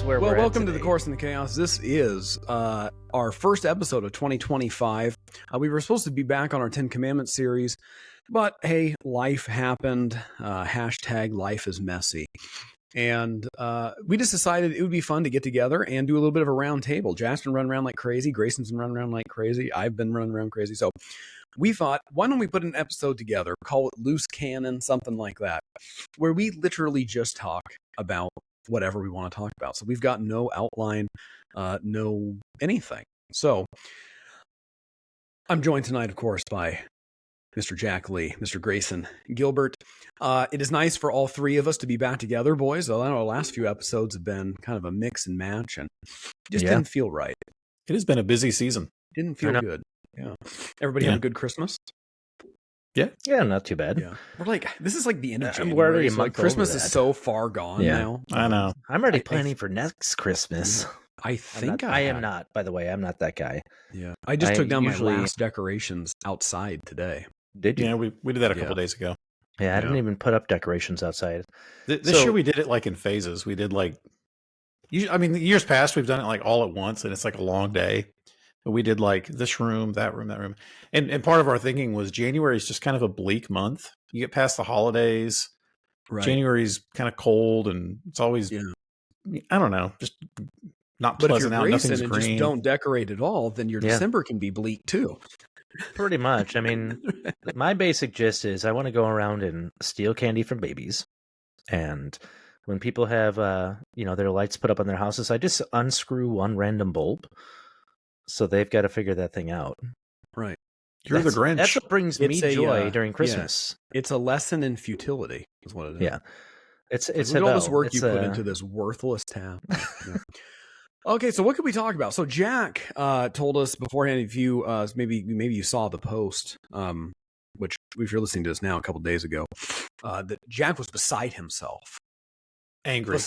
where Well, we're welcome at to the today. Course in the Chaos. This is our first episode of 2025. We were supposed to be back on our 10 Commandments series, but hey, life happened. Hashtag life is messy. And we just decided it would be fun to get together and do a little bit of a round table. Jack's been running around like crazy. Grayson's been running around like crazy. I've been running around crazy. So we thought, why don't we put an episode together, call it Loose Cannon, something like that, where we literally just talk about whatever we want to talk about. So we've got no outline, no anything. So I'm joined tonight, of course, by Mr. Jack Lee, Mr. Grayson Gilbert. It is nice for all three of us to be back together, boys. I know our last few episodes have been kind of a mix and match, and just didn't feel right. It has been a busy season. Didn't feel good. Yeah. Everybody have a good Christmas? Yeah, not too bad. Yeah. We're like, this is like the end of January. We're already a so month Christmas over is that. so far gone now. I know. I'm already planning for next Christmas. I think I am not, by the way. I'm not that guy. Yeah. I just I took down usually- my last decorations outside today. Did you? Yeah, we did that a couple days ago. Yeah, I didn't even put up decorations outside. This year we did it like in phases. We did like, the years past we've done it like all at once, and it's like a long day. But we did like this room, that room, that room, and part of our thinking was January is just kind of a bleak month. You get past the holidays. Right. January's kind of cold, and it's always I don't know, just not But if you're pleasant out. Grayson Nothing's and green. just don't decorate at all, then your December can be bleak too. Pretty much. I mean, my basic gist is I want to go around and steal candy from babies. And when people have, their lights put up on their houses, I just unscrew one random bulb. So they've got to figure that thing out. Right. You're the Grinch. That's what brings me joy during Yeah. Christmas. It's a lesson in futility, is what it is. Yeah. It's Look at all this Havel. work you put into this worthless tab. Yeah. Okay, so what could we talk about? So Jack told us beforehand, if you maybe you saw the post, which if you're listening to this now, a couple days ago, that Jack was beside himself, angry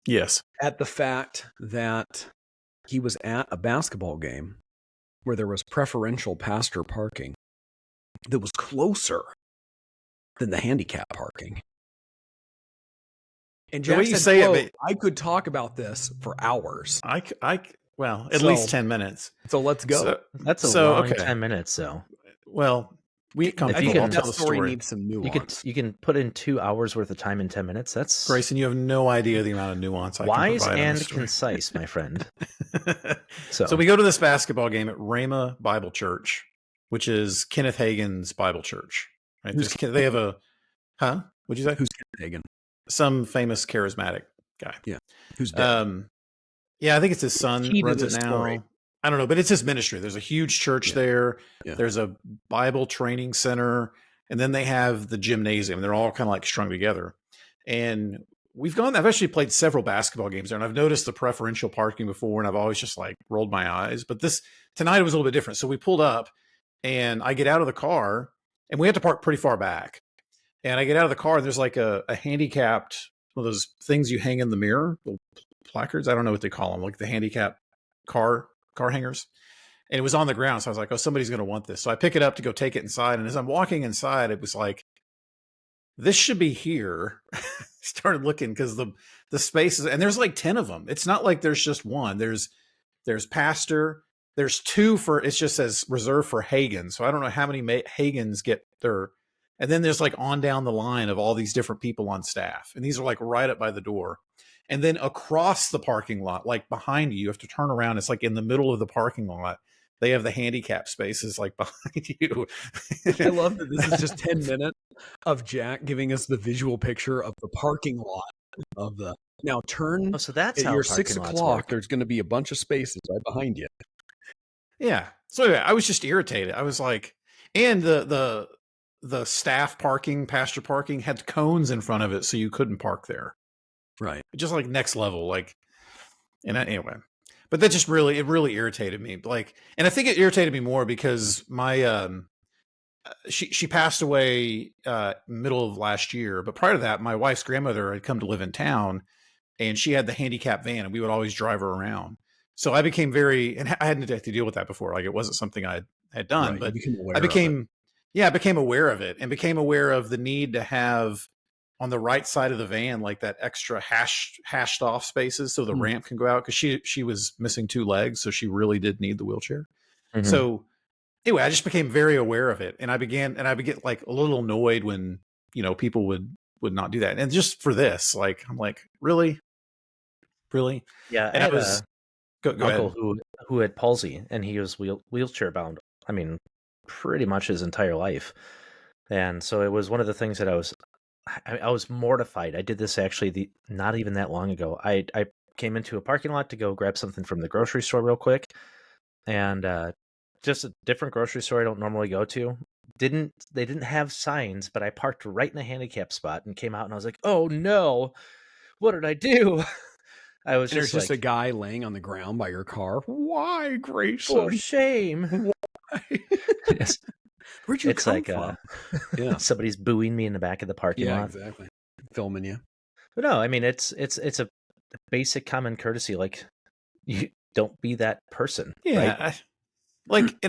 Yes, at the fact that he was at a basketball game where there was preferential pastor parking that was closer than the handicap parking. And Jack said, I could talk about this for hours. At least 10 minutes. So let's go. That's a long 10 minutes, though. Well, that story needs some nuance. You can put in 2 hours worth of time in 10 minutes. That's Grayson, you have no idea the amount of nuance I wise can provide and concise, my friend. So we go to this basketball game at Rhema Bible Church, which is Kenneth Hagin's Bible church. Right? They have a What'd you say? Who's Kenneth Hagin? Some famous charismatic guy. Yeah. Who's dead? I think it's his son runs it now. Story. I don't know, but it's his ministry. There's a huge church there. Yeah. There's a Bible training center, and then they have the gymnasium. They're all kind of like strung together. And I've actually played several basketball games there, and I've noticed the preferential parking before, and I've always just like rolled my eyes. But tonight it was a little bit different. So we pulled up, and I get out of the car, and we have to park pretty far back. And I get out of the car, and there's like a handicapped, one of those things you hang in the mirror, little placards. I don't know what they call them, like the handicapped car hangers. And it was on the ground. So I was like, oh, somebody's going to want this. So I pick it up to go take it inside. And as I'm walking inside, it was like, this should be here. Started looking because the spaces, and there's like 10 of them. It's not like there's just one. There's pastor. There's two it just says reserved for Hagin. So I don't know how many Hagins get there. And then there's like on down the line of all these different people on staff. And these are like right up by the door. And then across the parking lot, like behind you have to turn around. It's like in the middle of the parking lot. They have the handicap spaces like behind you. I love that this is just 10 minutes of Jack giving us the visual picture of the parking lot of the. Now turn. So that's at how your parking 6 lots o'clock. work. There's going to be a bunch of spaces right behind you. Yeah. So anyway, I was just irritated. I was like, and the staff parking, pastor parking had cones in front of it, so you couldn't park there. Right. Just like next level, like, anyway. But that just really irritated me. Like, and I think it irritated me more because my she passed away middle of last year. But prior to that, my wife's grandmother had come to live in town, and she had the handicap van, and we would always drive her around. So I became and I hadn't had to deal with that before. Like, it wasn't something I had done, Right. but I became aware of it, and became aware of the need to have on the right side of the van, like that extra hashed off spaces so the ramp can go out, because she was missing 2 legs, so she really did need the wheelchair. Mhm. So anyway, I just became very aware of it, and I began like a little annoyed when, you know, people would not do that. And just for this, like, I'm like, really? Yeah, And I I had was go uncle ahead. who had palsy, and he was wheelchair bound. I mean, pretty much his entire life. And so it was one of the things that I was mortified. I did this actually not even that long ago. I came into a parking lot to go grab something from the grocery store real quick, and just a different grocery store I don't normally go to. They didn't have signs, but I parked right in a handicap spot and came out, and I was like, "Oh no, what did I do?" I was And there's just just like, a guy laying on the ground by your car. Why, Grayson? "For shame!" Yes. Where'd you It's come like from? Yeah, somebody's booing me in the back of the parking lot. exactly. Filming you. But no, I mean it's a basic common courtesy. Like, you don't be that person. Yeah, Right? like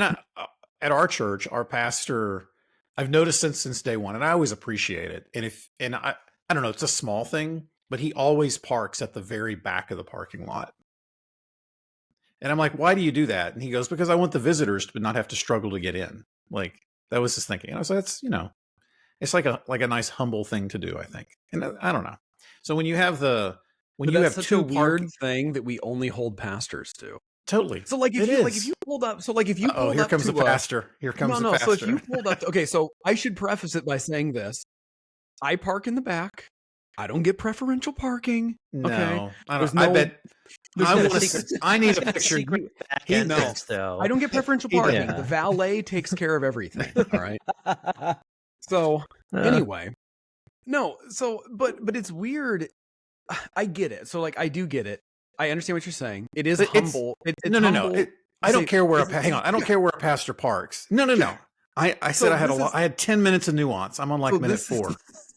at our church, our pastor, I've noticed since day one, and I always appreciate it. And I don't know, it's a small thing, but he always parks at the very back of the parking lot. And I'm like, why do you do that? And he goes, because I want the visitors to not have to struggle to get in. Like, that was his thinking. And I was like, that's, you know, it's like a nice humble thing to do, I think. And I don't know. So when you have Such 2 a weird thing that we only hold pastors to. totally. So like if you pulled up, here comes the pastor. Here comes the pastor. So if you pulled up, okay, so I should preface it by saying this: I park in the back. I don't get preferential parking. No, okay, I don't. I bet. There's I need a picture. secret back He- entrance, though. I don't get preferential He parking. does. The valet takes care of everything. All right. So anyway, no. So but it's weird. I get it. So like I do get it. I understand what you're saying. It is humble. It's no. humble. I don't care where. Hang on. I don't care where a pastor parks. No. I said I had I had 10 minutes of nuance. I'm on like minute 4.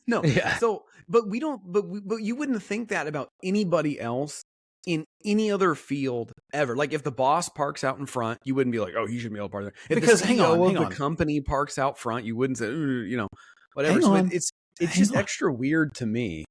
No. Yeah. So, but we don't. But you wouldn't think that about anybody else in any other field ever. Like if the boss parks out in front, you wouldn't be like, "Oh, he should be able to park there." If Because the hang CEO on. of the company parks out front, you wouldn't say, "Ooh," you know, whatever. Hang So on. it's Hang just on. extra weird to me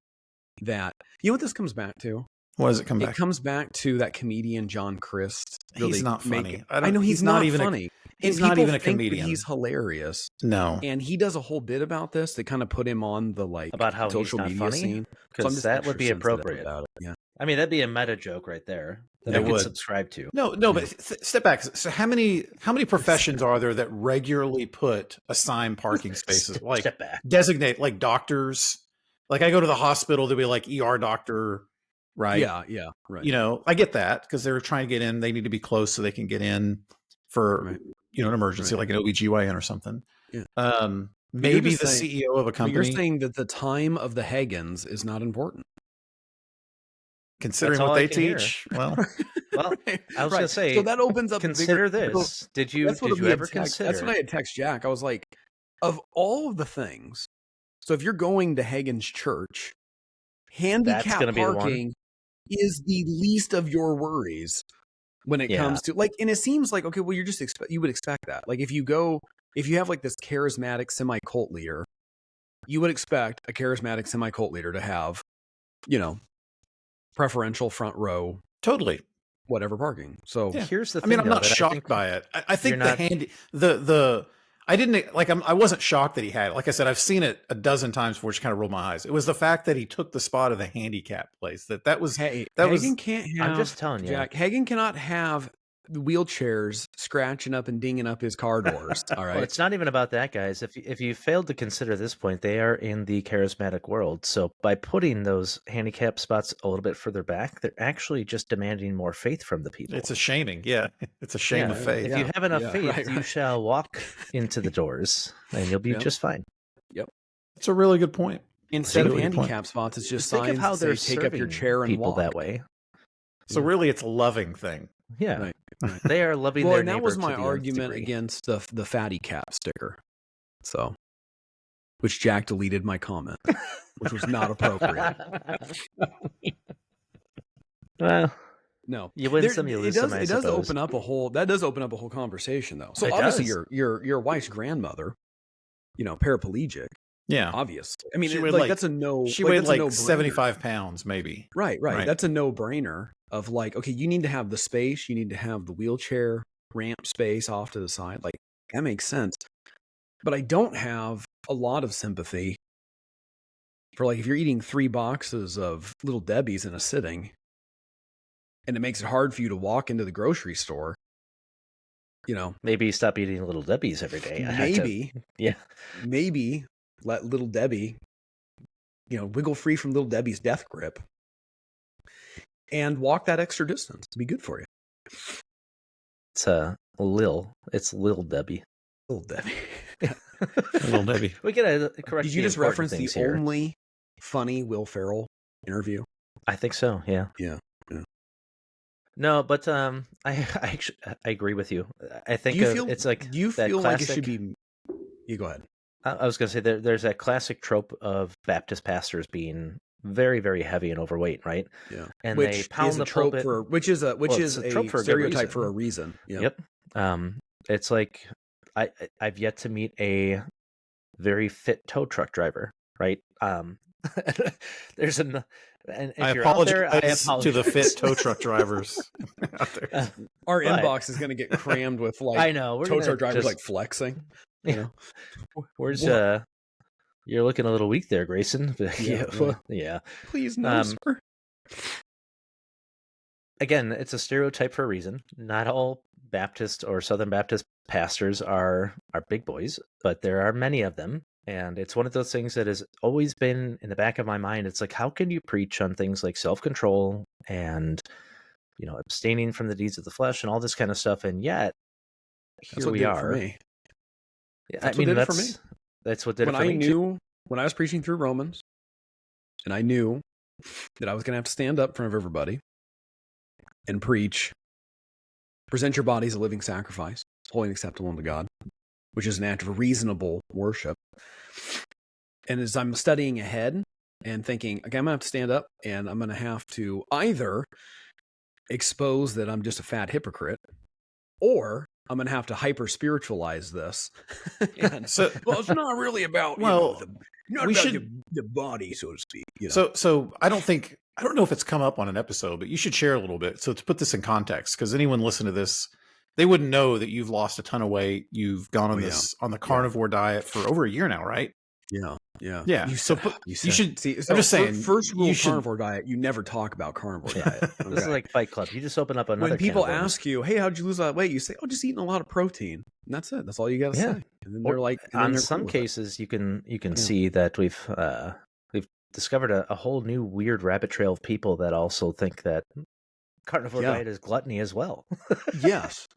that you know what this comes back to. What does it come back? It comes back to that comedian John Christ. He's not funny. I know he's not even funny. He's and not even a think that comedian. he's hilarious. No. And he does a whole bit about this. They kind of put him on the like About how social he's not media funny? scene. Because that would be extra sensitive appropriate. about it. Yeah. I mean, that'd be a meta joke right there that It I could would. subscribe to. No, but step back. So how many professions are there that regularly put assigned parking spaces, like Step back. designate, like doctors? Like I go to the hospital, there'll be like ER doctor, right? Yeah, right. You know, I get that because they're trying to get in. They need to be close so they can get in for Right. you know an emergency, like an OBGYN or something. Yeah. Maybe just the saying- CEO of a But company. you're saying that the time of the Hagens is not important. Considering That's all what I they can hear. teach, well, Well, Right, I was right. gonna say, so that opens up. consider a bigger, this. Did you That's what we ever had text- consider? That's what I had text Jack. I was like, of all of the things. So if you're going to Hagen's church, handicap gonna be the one. parking is the least of your worries when it Yeah. comes to like. And it seems like okay, well, you're just you would expect that. Like if you have like this charismatic semi-cult leader, you would expect a charismatic semi-cult leader to have, you know, preferential front row, totally. whatever parking. So Yeah. Here's the I thing. mean, I'm though, not that I shocked think by it. I think you're not- I didn't like. I wasn't shocked that he had it. Like I said, I've seen it a dozen times before, which kind of rolled my eyes. It was the fact that he took the spot of the handicap place. That was hey, that Hagen was. can't have. I'm just telling you. Jack. Hagen cannot have wheelchairs scratching up and dinging up his car doors. All right. Well, it's not even about that, guys. If you failed to consider this point, they are in the charismatic world. So by putting those handicap spots a little bit further back, they're actually just demanding more faith from the people. It's a shaming. Yeah, it's a shame Yeah, of faith. If you have enough Yeah, faith, right, you right. shall walk into the doors, and you'll be Yep. just fine. It's a really good point. Instead of Really good point. handicap spots, it's just Think of signs how that they're say, take up your serving chair and people walk. that way. So really, it's a loving thing. Yeah, Right. they are loving Well, their and that neighbor was to my the nth argument degree. against the fatty cap sticker. So, which Jack deleted my comment, which was not appropriate. Well, No, you win some, you lose some. It does open up a whole conversation though. So It obviously does. your wife's grandmother, you know, paraplegic. Yeah. Obvious. I mean, She weighed that's a no. She like, weighed that's a like no-brainer. 75 pounds, maybe. Right. That's a no-brainer of like, okay, you need to have the space. You need to have the wheelchair ramp space off to the side. Like, that makes sense. But I don't have a lot of sympathy for, like, if you're eating 3 boxes of Little Debbie's in a sitting and it makes it hard for you to walk into the grocery store, you know. Maybe stop eating Little Debbie's every day. Maybe let Little Debbie, wiggle free from Little Debbie's death grip and walk that extra distance. It'd be good for you. It's Lil Debbie. Little Debbie. Little Debbie. We gotta correct. Did you just reference the here. only funny Will Ferrell interview? I think so. Yeah. Yeah. No, but I agree with you. I think it's like you that feel classic, like it should be. You go ahead. I was going to say there's that classic trope of Baptist pastors being very, very heavy and overweight, right? Yeah, and which they pound is the a trope pulpit. which is a trope for a stereotype for a reason. Yep. It's like I've yet to meet a very fit tow truck driver, right? There's an. And if you're out there, I apologize to the fit tow truck drivers out there. Our inbox is going to get crammed with like I know tow truck drivers like flexing. Where's you're looking a little weak there, Grayson. Yeah. Please no, sir. Again, it's a stereotype for a reason. Not all Baptist or Southern Baptist pastors are big boys, but there are many of them. And it's one of those things that has always been in the back of my mind. It's like, how can you preach on things like self-control and, abstaining from the deeds of the flesh and all this kind of stuff? And yet, here we are. For me. That's what did it for me. That's what did it for me. When I was preaching through Romans, and I knew that I was going to have to stand up in front of everybody and preach, present your body as a living sacrifice, holy and acceptable unto God, which is an act of reasonable worship. And as I'm studying ahead and thinking, okay, I'm going to have to stand up and I'm going to have to either expose that I'm just a fat hypocrite, or I'm going to have to hyper spiritualize this. Well, it's not really about, the body, so to speak. So I don't know if it's come up on an episode, but you should share a little bit. So to put this in context, because anyone listening to this, they wouldn't know that you've lost a ton of weight. You've gone on on the carnivore diet for over a year now, right? Yeah. You should see. I'm just saying. First rule of carnivore diet: you never talk about carnivore diet. Okay? This is like Fight Club. You just open up another. When people ask you, "Hey, how'd you lose that weight?" You say, "Oh, just eating a lot of protein." And that's it. That's all you got to say. And then they're like, on some cases, you can see that we've discovered a whole new weird rabbit trail of people that also think that carnivore diet is gluttony as well. Yes.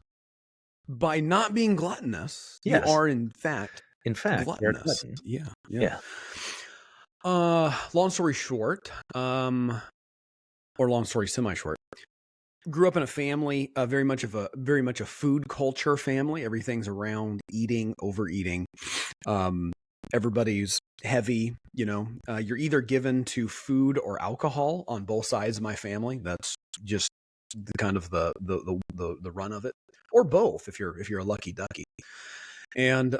By not being gluttonous, you are in fact gluttonous. Yeah. Long story short, or long story semi-short, grew up in a family, very much a food culture family. Everything's around eating, overeating. Everybody's heavy. You're either given to food or alcohol on both sides of my family. That's just kind of the run of it, or both if you're a lucky ducky. And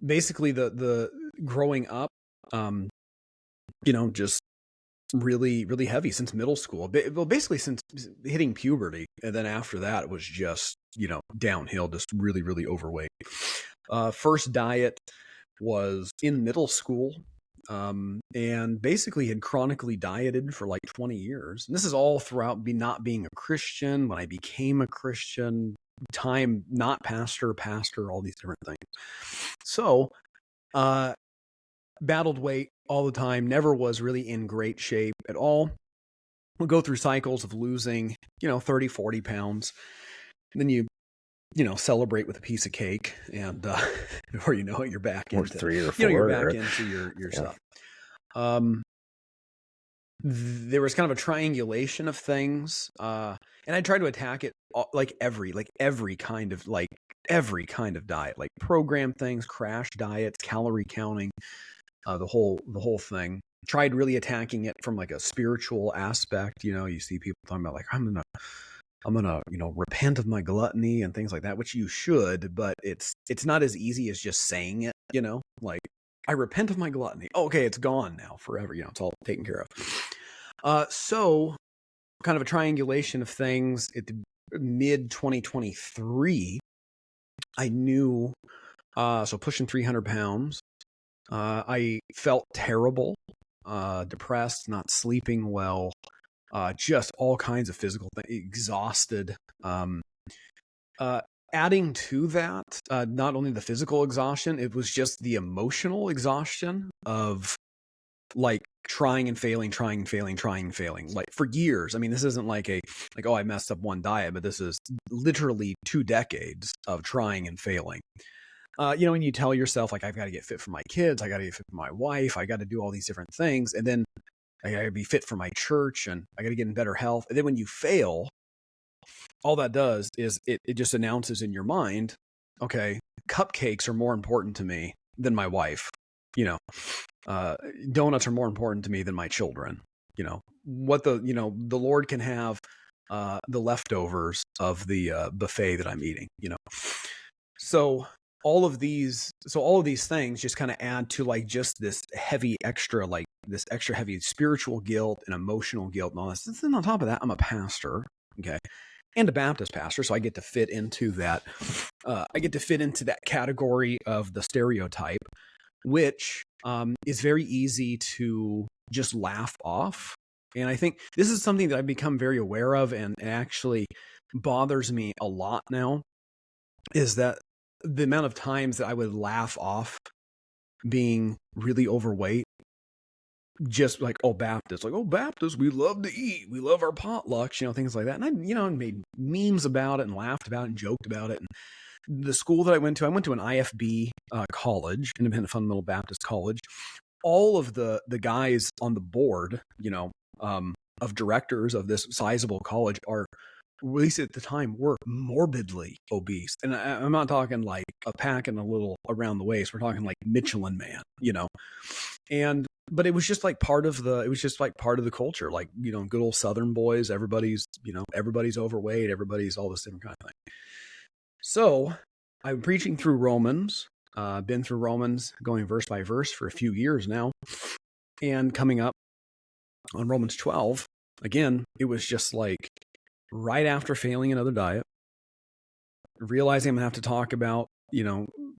basically the growing up, just really, really heavy since middle school. Well, basically since hitting puberty, and then after that it was just downhill, just really, really overweight. First diet was in middle school. And basically had chronically dieted for like 20 years. And this is all throughout not being a Christian. When I became a Christian, time not pastor, all these different things. So, battled weight all the time, never was really in great shape at all. We'll go through cycles of losing, 30, 40 pounds. And then you celebrate with a piece of cake, and before you know it, you're back into 3 or 4. You're back into your stuff. There was kind of a triangulation of things, and I tried to attack it like every kind of diet, like program things, crash diets, calorie counting, the whole thing. Tried really attacking it from like a spiritual aspect. You see people talking about like, I'm gonna repent of my gluttony and things like that, which you should, but it's not as easy as just saying it, like I repent of my gluttony. Okay, it's gone now forever. It's all taken care of. So kind of a triangulation of things at the mid 2023, I knew, so pushing 300 pounds, I felt terrible, depressed, not sleeping well, just all kinds of physical things, exhausted. Adding to that, not only the physical exhaustion, it was just the emotional exhaustion of like trying and failing, like for years. I mean, this isn't like oh, I messed up one diet, but this is literally 2 decades of trying and failing. When you tell yourself, like, I've got to get fit for my kids, I got to get fit for my wife, I got to do all these different things, and then I got to be fit for my church, and I got to get in better health. And then when you fail, all that does is it just announces in your mind, okay, cupcakes are more important to me than my wife. Donuts are more important to me than my children. What the Lord can have the leftovers of the buffet that I'm eating. So all of these things just kind of add to like just this extra heavy spiritual guilt and emotional guilt and all this. And then on top of that, I'm a pastor, okay, and a Baptist pastor, so I get to fit into that. I get to fit into that category of the stereotype, which is very easy to just laugh off. And I think this is something that I've become very aware of, and actually bothers me a lot now, is that the amount of times that I would laugh off being really overweight, just like, Baptists, we love to eat, we love our potlucks, things like that. And I, made memes about it and laughed about it and joked about it. And the school that I went to an IFB college, Independent Fundamental Baptist College. All of the guys on the board, of directors of this sizable college are, at least at the time, were morbidly obese. And I'm not talking like a pack and a little around the waist. We're talking like Michelin Man, but it was just like part of the culture, like, good old Southern boys, everybody's overweight, everybody's all this different kind of thing. So I'm preaching through Romans, been through Romans, going verse by verse for a few years now, and coming up on Romans 12, again, it was just like right after failing another diet, realizing I'm going to have to talk about,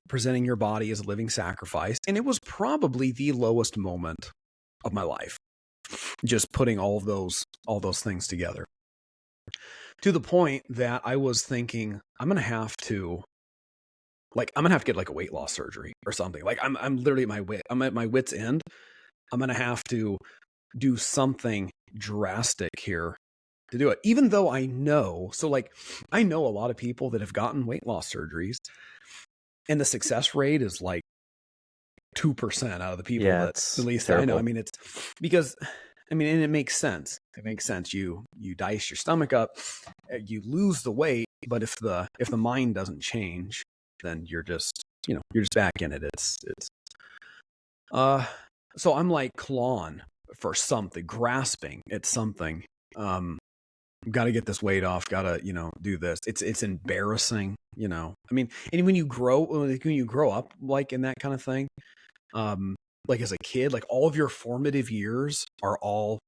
presenting your body as a living sacrifice. And it was probably the lowest moment of my life, just putting all those things together, to the point that I was thinking, I'm going to have to get like a weight loss surgery or something. Like I'm literally I'm at my wit's end. I'm going to have to do something drastic here to do it. Even though I know a lot of people that have gotten weight loss surgeries, and the success rate is like 2% out of the people that, at least terrible. I know. I mean, it's because, and it makes sense. It makes sense. You dice your stomach up, you lose the weight, but if the mind doesn't change, then you're just back in it. So I'm like clawing for something, grasping at something. Got to get this weight off. Got to, do this. It's embarrassing, I mean, and when you grow up like in that kind of thing, like as a kid, like all of your formative years are all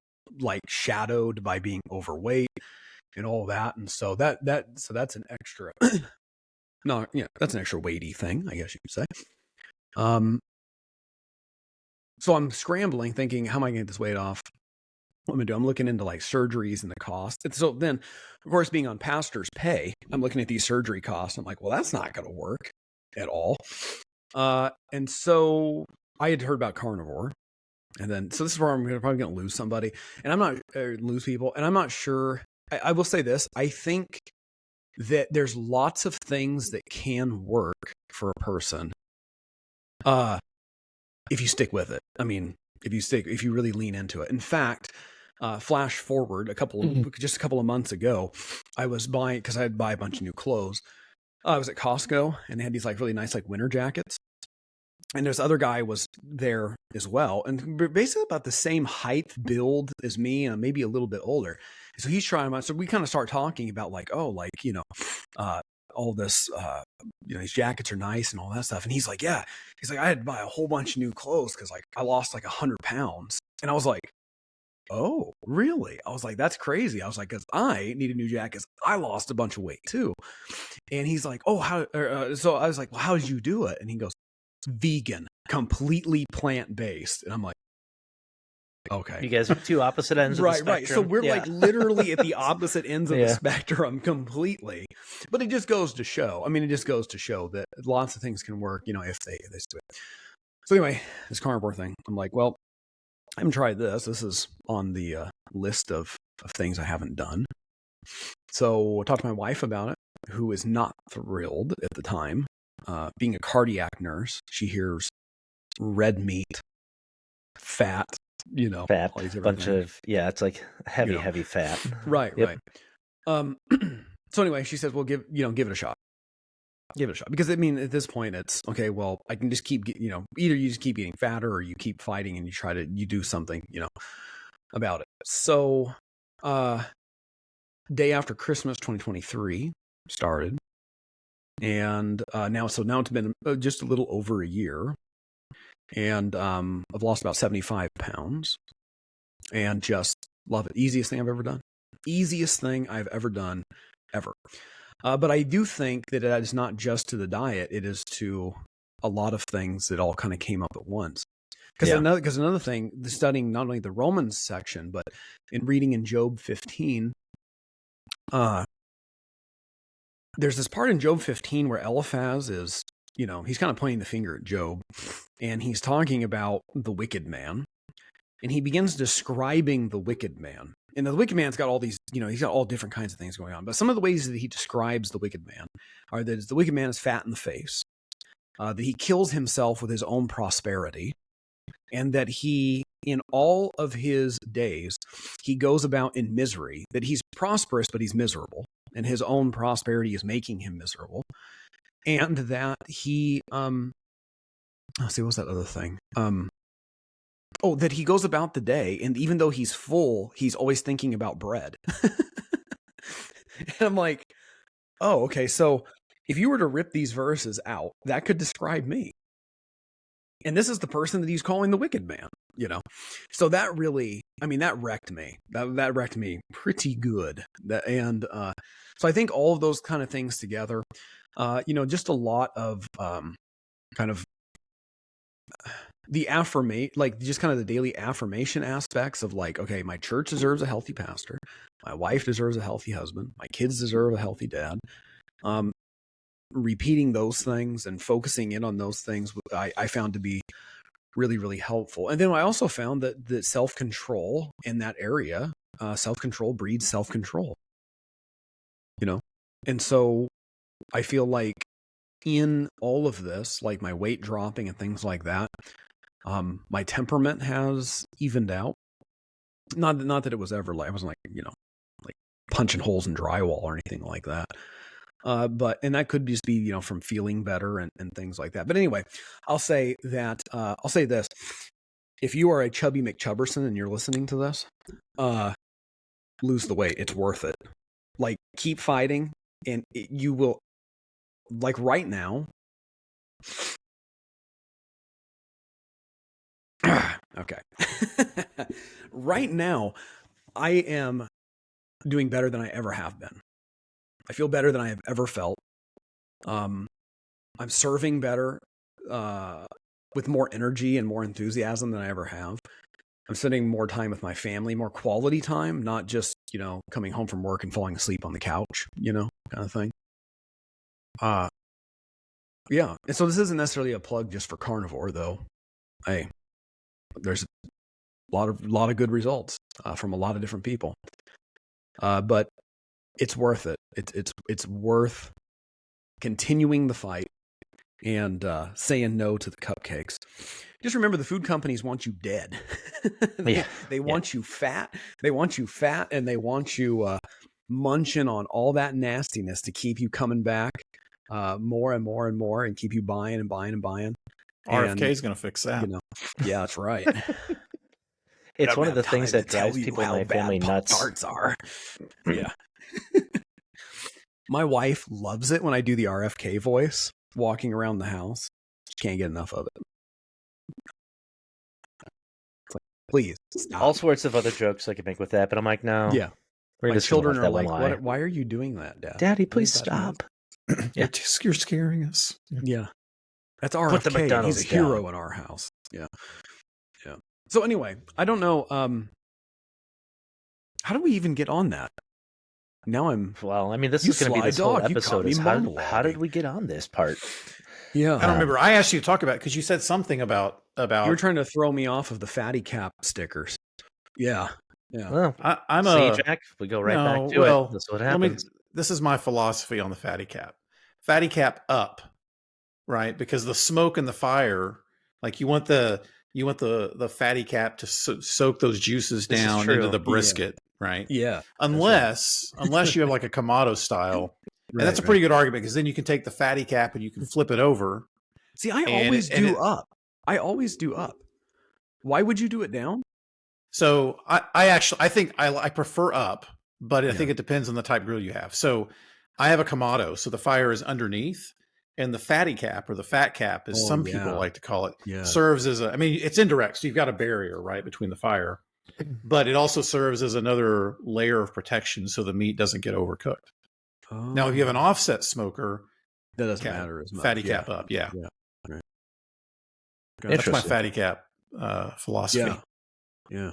like shadowed by being overweight and all that. And so that's an extra, that's an extra weighty thing, I guess you could say. So I'm scrambling, thinking, how am I going to get this weight off? What am I doing? I'm looking into like surgeries and the cost. And so then, of course, being on pastor's pay, I'm looking at these surgery costs. I'm like, well, that's not going to work at all. And so I had heard about Carnivore. And then, so this is where I'm probably going to lose somebody. And I'm not, lose people. And I'm not sure. I will say this. I think that there's lots of things that can work for a person. If you stick with it. I mean, if you really lean into it. In fact, flash forward just a couple of months ago, I was buying, because I had to buy a bunch of new clothes. I was at Costco, and they had these like really nice like winter jackets. And this other guy was there as well, and basically about the same height, build as me, and maybe a little bit older. So he's trying them out. So we kind of start talking about like, all this, these jackets are nice and all that stuff. And he's like, yeah. He's like, I had to buy a whole bunch of new clothes because like I lost like 100 pounds. And I was like, oh, really? I was like, that's crazy. I was like, because I need a new jacket. I lost a bunch of weight too. And he's like, oh, so I was like, well, how did you do it? And he goes, vegan, completely plant-based. And I'm like, okay. You guys are two opposite ends of the spectrum. Right. So we're like literally at the opposite ends of the spectrum completely. But it just goes to show. I mean, it just goes to show that lots of things can work, if they do it. So anyway, this carnivore thing, I'm like, well, I haven't tried this. This is on the list of things I haven't done. So I talked to my wife about it, who is not thrilled at the time. Being a cardiac nurse, she hears red meat, fat, fat, bunch of, it's like heavy fat. Right, yep. Right. So anyway, she says, well, give it a shot. Give it a shot. Because I mean, at this point, it's okay, well, I can just keep, either you just keep eating fatter or you keep fighting and you do something, about it. So, day after Christmas 2023 started. And now it's been just a little over a year. And I've lost about 75 pounds and just love it. Easiest thing I've ever done. Easiest thing I've ever done, ever. But I do think that it is not just to the diet. It is to a lot of things that all kind of came up at once. Because another thing, studying not only the Romans section, but in reading in Job 15, there's this part in Job 15 where Eliphaz is, he's kind of pointing the finger at Job, and he's talking about the wicked man, and he begins describing the wicked man. And the wicked man's got all these, he's got all different kinds of things going on. But some of the ways that he describes the wicked man are that the wicked man is fat in the face, that he kills himself with his own prosperity, and that he, in all of his days, he goes about in misery, that he's prosperous, but he's miserable, and his own prosperity is making him miserable. And that he, let's see, what's that other thing? That he goes about the day, and even though he's full, he's always thinking about bread. And I'm like, oh, okay, so if you were to rip these verses out, that could describe me. And this is the person that he's calling the wicked man, So that really, that wrecked me. That wrecked me pretty good. So I think all of those kind of things together, just a lot of kind of the affirmation, like just kind of the daily affirmation aspects of like, okay, my church deserves a healthy pastor. My wife deserves a healthy husband. My kids deserve a healthy dad. Repeating those things and focusing in on those things, I found to be really, really helpful. And then I also found that self-control in that area, self-control breeds self-control, And so I feel like in all of this, like my weight dropping and things like that, my temperament has evened out. Not that it was ever like, I wasn't like, like punching holes in drywall or anything like that. And that could just be, from feeling better and things like that. But anyway, I'll say this. If you are a chubby McChubberson and you're listening to this, lose the weight. It's worth it. Like, keep fighting, and you will, like right now. Okay. Right now, I am doing better than I ever have been. I feel better than I have ever felt. I'm serving better, with more energy and more enthusiasm than I ever have. I'm spending more time with my family, more quality time, not just, coming home from work and falling asleep on the couch, kind of thing. Yeah. And so this isn't necessarily a plug just for Carnivore, though. Hey, there's a lot of good results from a lot of different people. But it's worth it. It's worth continuing the fight and saying no to the cupcakes. Just remember, the food companies want you dead. They want you fat. They want you fat, and they want you munching on all that nastiness to keep you coming back more and more and more, and keep you buying and buying and buying. RFK is going to fix that. Yeah, that's right. It's one of the things that drives people in my family nuts. Tarts are. Yeah. My wife loves it when I do the RFK voice walking around the house. She can't get enough of it. It's like, please stop. All sorts of other jokes I could make with that, but I'm like, no. Yeah. We're My just gonna children let are that one like, lie. why are you doing that, Dad? Daddy, please What is that stop. Yeah. You're scaring us. Yeah. That's Put the RFK. McDonald's He's a hero down. in our house. Yeah. Yeah. So anyway, I don't know. How do we even get on that? Now Well, I mean, this You is going to be sly this whole dog, you caught episode. me Is how did monologuing. we get on this part? Yeah. I don't remember. I asked you to talk about it because you said something about. You were trying to throw me off of the fatty cap stickers. Yeah. Yeah. Well, I'm see, a. Jack, we go right No, back to well, it. That's what let me. happens. This is my philosophy on the fatty cap. Fatty cap up, right? Because the smoke and the fire, like you want the fatty cap to soak those juices This is down true. into the brisket, right? Yeah. Unless you have like a Kamado style, and that's a pretty good argument because then you can take the fatty cap and you can flip it over. See, I And always it- and do it- up. I always do up. Why would you do it down? So I think I prefer up, but I Yeah. think it depends on the type grill you have. So I have a Kamado, so the fire is underneath, and the fatty cap or the fat cap, as some people like to call it, Yeah. serves as a. I mean, it's indirect, so you've got a barrier right between the fire, but it also serves as another layer of protection so the meat doesn't get overcooked. Oh. Now, if you have an offset smoker, that doesn't cap, matter as much. fatty Yeah. cap up, yeah. Right. That's my Interesting. fatty cap philosophy. Yeah. Yeah.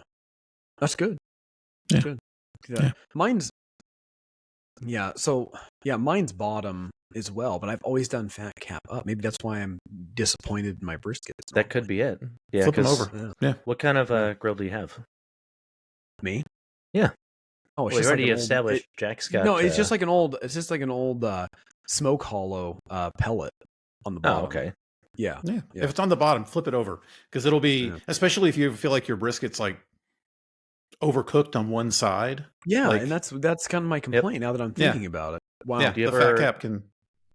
That's good. Yeah. That's good. Yeah. Mine's mine's bottom as well, but I've always done fat cap up. Maybe that's why I'm disappointed in my briskets. That could be it. Yeah, Flip them 'cause over. Yeah. What kind of grill do you have? Me? Yeah. Oh, Well, it's you just already like an established Jack's got. No, it's just like an old. It's just like an old smoke hollow pellet on the bottom. Oh, okay. Yeah. Yeah. Yeah. If it's on the bottom, flip it over because it'll be, Yeah. especially if you feel like your brisket's like overcooked on one side. Yeah, Like- and that's kind of my complaint now that I'm Yeah. thinking about it. Wow. Yeah, Do you the ever- fat cap can.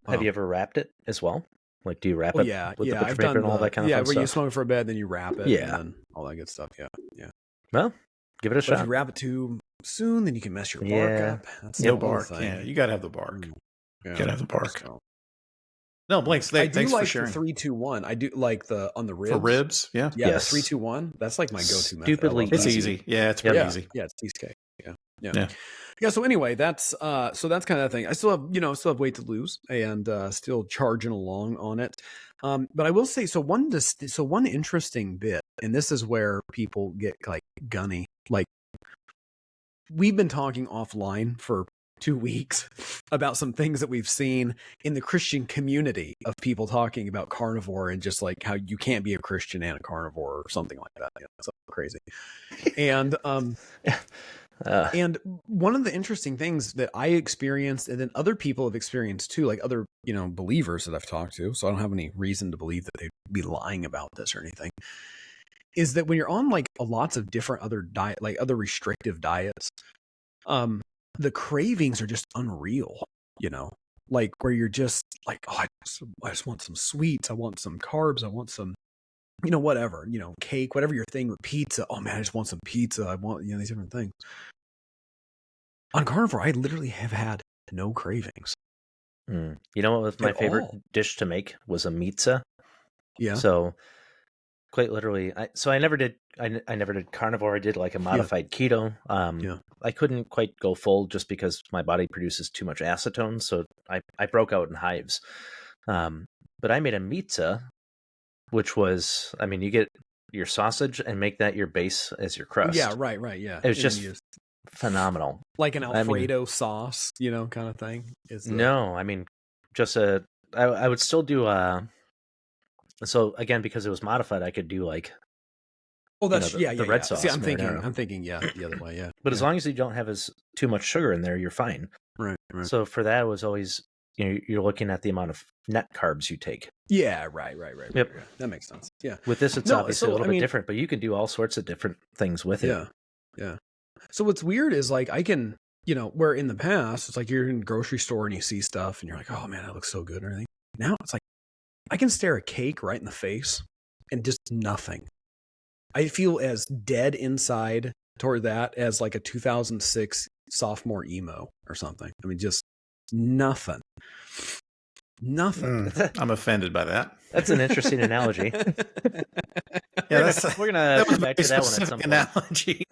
Have Wow. you ever wrapped it as well? Like, do you wrap Oh it yeah, with yeah. the butcher I've paper done and all that kind of fun where you stuff? smoke it for a bed, then you wrap it. Yeah. And then all that good stuff. Yeah, yeah. Well, give it a But if shot. you wrap it too soon, then you can mess your bark Yeah. up. That's No the whole bark. thing. Yeah, you got to have the bark. Yeah. Gotta have the bark. So- No, Blanks, I do thanks like for the sharing. 3-2-1. I do like the on the ribs. For ribs, yeah. Yeah, Yes. the 3-2-1. That's like my go-to method. Stupidly I love It's that. easy. Yeah, it's Yep. pretty Yeah, easy. yeah, it's cheesecake. Yeah, yeah, Yeah. yeah. So anyway, that's kind of that thing. I still have weight to lose and still charging along on it. But I will say, so one interesting bit, and this is where people get like gunny. Like we've been talking offline for 2 weeks about some things that we've seen in the Christian community of people talking about carnivore and just like how you can't be a Christian and a carnivore or something like that. You know, something crazy. And and one of the interesting things that I experienced and then other people have experienced too, like other, believers that I've talked to, so I don't have any reason to believe that they'd be lying about this or anything, is that when you're on like lots of different other other restrictive diets, the cravings are just unreal, like where you're just like, oh, I just want some sweets. I want some carbs. I want some, whatever, cake, whatever your thing with pizza. Oh man, I just want some pizza. I want, these different things. On carnivore, I literally have had no cravings. You know what was my At favorite all. dish to make was a pizza. Yeah. So quite literally, I never did. I never did carnivore. I did like a modified keto. Yeah. I couldn't quite go full just because my body produces too much acetone. So I broke out in hives. But I made a pizza, which was, I mean, you get your sausage and make that your base as your crust. Yeah. Right. Yeah. It was And just you phenomenal. like an I mean- Alfredo sauce, kind of thing. No, I mean, just I would still do so again, because it was modified, I could do like, Oh, that's the red yeah. sauce See, I'm marinara. thinking, the other way. Yeah. but as long as you don't have too much sugar in there, you're fine. Right. So for that, it was always, you're looking at the amount of net carbs you take. Yeah. Right. Yep. Right. That makes sense. Yeah. With this, it's No, obviously so, a little I bit mean- different, but you can do all sorts of different things with it. Yeah. Yeah. So what's weird is like I can, where in the past it's like you're in a grocery store and you see stuff and you're like, oh man, that looks so good and everything. Now it's like I can stare a cake right in the face and just nothing. I feel as dead inside toward that as like a 2006 sophomore emo or something. I mean, just Nothing. I'm offended by that. That's an interesting analogy. Yeah, we're gonna come back to that one at some analogy.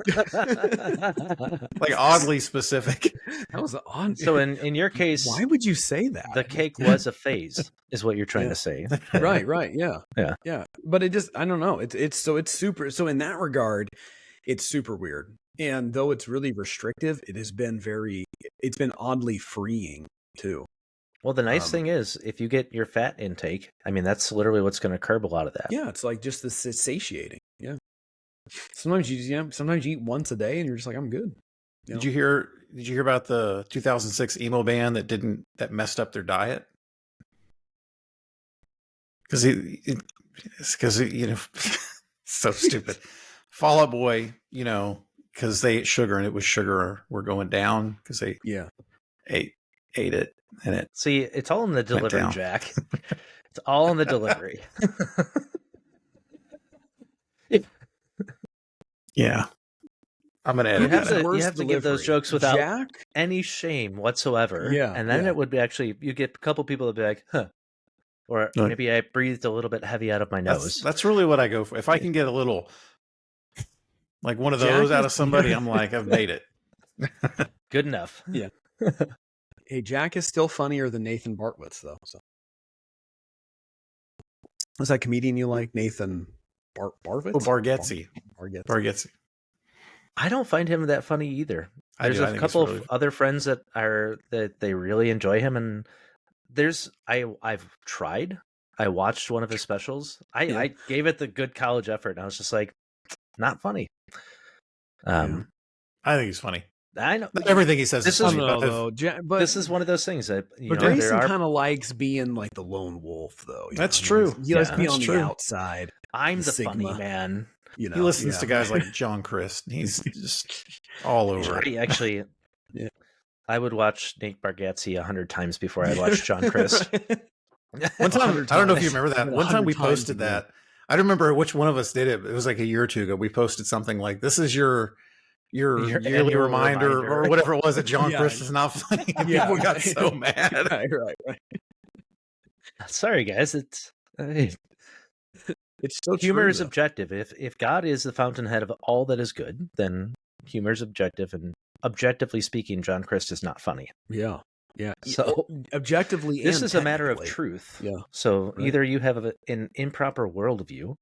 Like oddly specific. That was odd. So in your case, why would you say that? The cake was a phase, is what you're trying to say. Right. Yeah. Yeah. But it just, I don't know. It's super. So in that regard, it's super weird. And though it's really restrictive, it's been oddly freeing too. Well, the nice thing is, if you get your fat intake, I mean, that's literally what's going to curb a lot of that. Yeah, it's like just the satiating. Yeah. Sometimes you eat once a day, and you're just like, I'm good. You know? Did you hear about the 2006 emo band that messed up their diet? Because so stupid. Fall Out Boy, because they ate sugar and it was sugar were going down because they ate it. And it's all in the delivery, Jack. It's all in the delivery. Yeah. I'm going to edit you have to give those jokes without any shame whatsoever. Yeah. And then it would be actually, you get a couple people that be like, huh. Or maybe I breathed a little bit heavy out of my nose. That's really what I go for. If I can get a little, like one of those out of somebody, I'm like, I've made it. Good enough. Yeah. Hey, Jack is still funnier than Nathan Bartwitz, though. So, what's that comedian you like, Nathan Bartwitz? Oh, Bargatze. I don't find him that funny either. There's a couple of other friends that they really enjoy him, and I've tried. I watched one of his specials. I gave it the good college effort, and I was just like, not funny. I think he's funny. I know everything he says. This is funny, but this is one of those things that Grayson kind of likes being like the lone wolf, though. That's true. He likes to be on the outside. I'm the funny man. He listens to guys like John Christ. He's just all over it. Actually, I would watch Nate Bargatze 100 times before I watched John Christ. One time, I don't know if you remember that. One time we posted that. I don't remember which one of us did it. It was like a year or two ago. We posted something like, "This is your yearly reminder," or whatever it was, that John Christ is not funny. And people got so mad. Right. Sorry, guys. It's so humor true, is objective. If God is the fountainhead of all that is good, then humor is objective, and objectively speaking, John Christ is not funny. Yeah. So objectively, this is a matter of truth. Yeah. So either you have an improper worldview.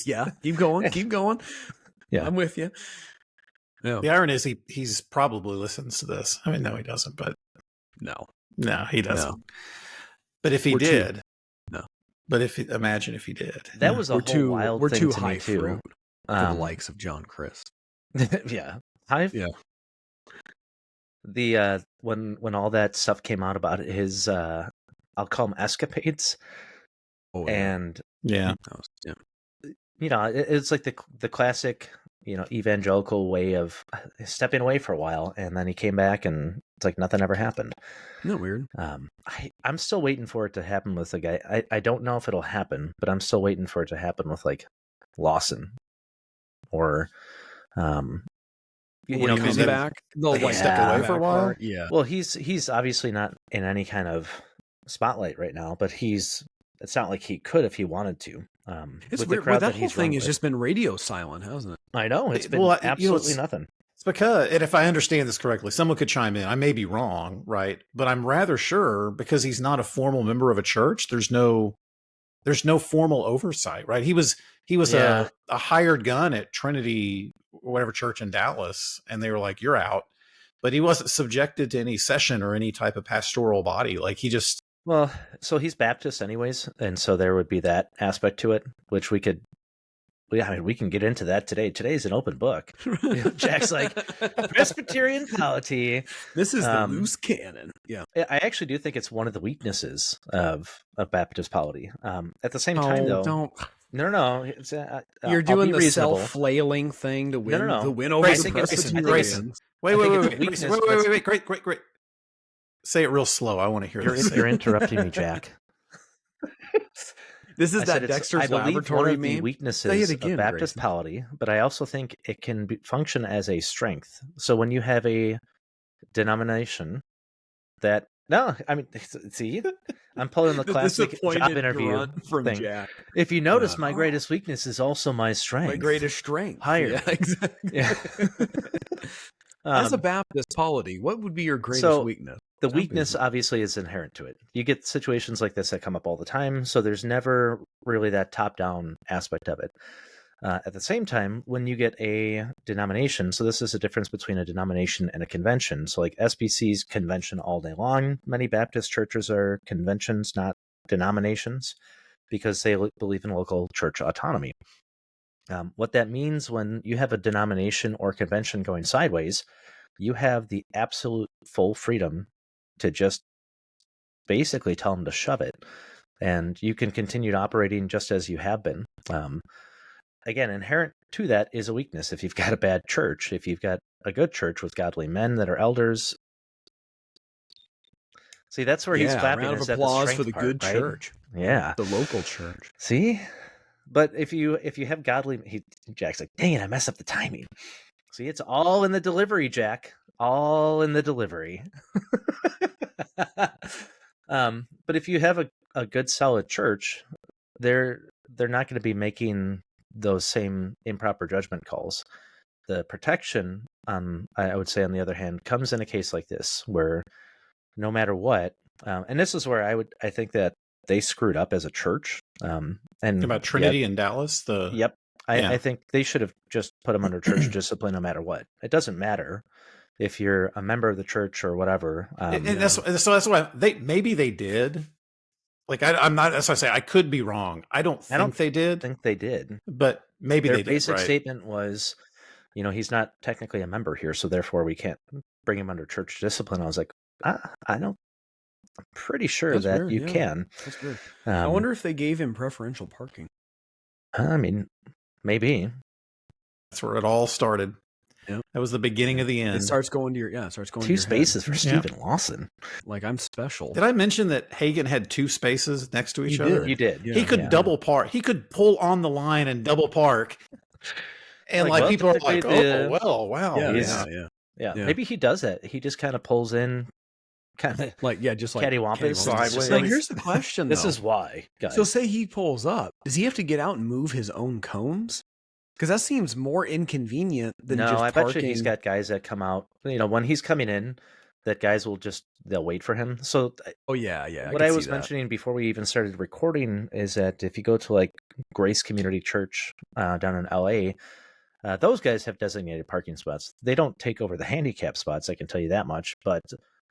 Yeah. Keep going. Yeah, I'm with you. Yeah. The irony is he's probably listens to this. I mean, no, he doesn't. But no, he doesn't. No. But if he did, no. But imagine if he did. That was a whole wild we're thing too to high me too. fruit for the likes of John Christ. Yeah. The when all that stuff came out about his I'll call them escapades. Oh, and it's like the classic evangelical way of stepping away for a while, and then he came back and it's like nothing ever happened. Isn't that weird? I'm still waiting for it to happen with a guy. I don't know if it'll happen, but I'm still waiting for it to happen with like Lawson or comes back, they'll step away for a while. Yeah. Well, he's obviously not in any kind of spotlight right now, but it's not like he could if he wanted to. It's weird. That whole thing has just been radio silent, hasn't it? I know. It's been absolutely nothing. It's because, and if I understand this correctly, someone could chime in. I may be wrong, right? But I'm rather sure because he's not a formal member of a church. There's no formal oversight, right? He was a hired gun at Trinity, whatever church in Dallas, and they were like, "You're out." But he wasn't subjected to any session or any type of pastoral body. Like he just. Well, so he's Baptist anyways, and so there would be that aspect to it, which we can get into that today. Today's an open book. Jack's like, Presbyterian polity. This is the loose cannon. Yeah. I actually do think it's one of the weaknesses of Baptist polity. At the same time, though. No. It's, you're doing the self-flailing thing to win the win over the Presbyterians. Wait. Great. Say it real slow. I want to hear this. You're interrupting me, Jack. This is that Dexter's Laboratory meme. Weaknesses of Baptist polity, but I also think it can function as a strength. So when you have a denomination that see, I'm pulling the classic job interview from thing. Jack. If you notice, my greatest weakness is also my strength. My greatest strength. Higher. Yeah, exactly. Yeah. As a Baptist polity, what would be your greatest weakness? The weakness obviously is inherent to it. You get situations like this that come up all the time, so there's never really that top-down aspect of it. At the same time, when you get a denomination, so this is a difference between a denomination and a convention. So like SBC's convention all day long. Many Baptist churches are conventions, not denominations, because they believe in local church autonomy. What that means when you have a denomination or convention going sideways, you have the absolute full freedom to just basically tell them to shove it. And you can continue operating just as you have been. Again, inherent to that is a weakness. If you've got a bad church, if you've got a good church with godly men that are elders. See, that's where he's clapping. Round of applause for the good church. Yeah. The local church. See? But if you have godly, Jack's like, dang it, I messed up the timing. See, it's all in the delivery, Jack. All in the delivery. But if you have a good, solid church, they're not going to be making those same improper judgment calls. The protection, I would say, on the other hand, comes in a case like this, where no matter what, and this is where I think that they screwed up as a church. And about Trinity in Dallas. I think they should have just put them under church discipline no matter what. It doesn't matter if you're a member of the church or whatever. And that's why maybe they did. Like I'm not. That's why I say I could be wrong. I don't think they did. Think they did, but maybe their they did. Basic statement was, he's not technically a member here, so therefore we can't bring him under church discipline. I was like, I don't. I'm pretty sure that you can. That's weird. I wonder if they gave him preferential parking. I mean, maybe. That's where it all started. Yep. That was the beginning of the end. It starts going to your two spaces for Stephen Lawson. Like, I'm special. Did I mention that Hagen had two spaces next to each other? You did. Yeah. He could double park. He could pull on the line and double park. And people are like, "Oh, well, wow." Yeah. Maybe he does that. He just kind of pulls in, kind of just like cattywampus sideways. Like, here's the question. This is why, guys. So, say he pulls up. Does he have to get out and move his own cones? Because that seems more inconvenient than just parking. I bet you he's got guys that come out. When he's coming in, that guys will they'll wait for him. So, what I was mentioning before we even started recording is that if you go to like Grace Community Church down in LA, those guys have designated parking spots. They don't take over the handicap spots, I can tell you that much. But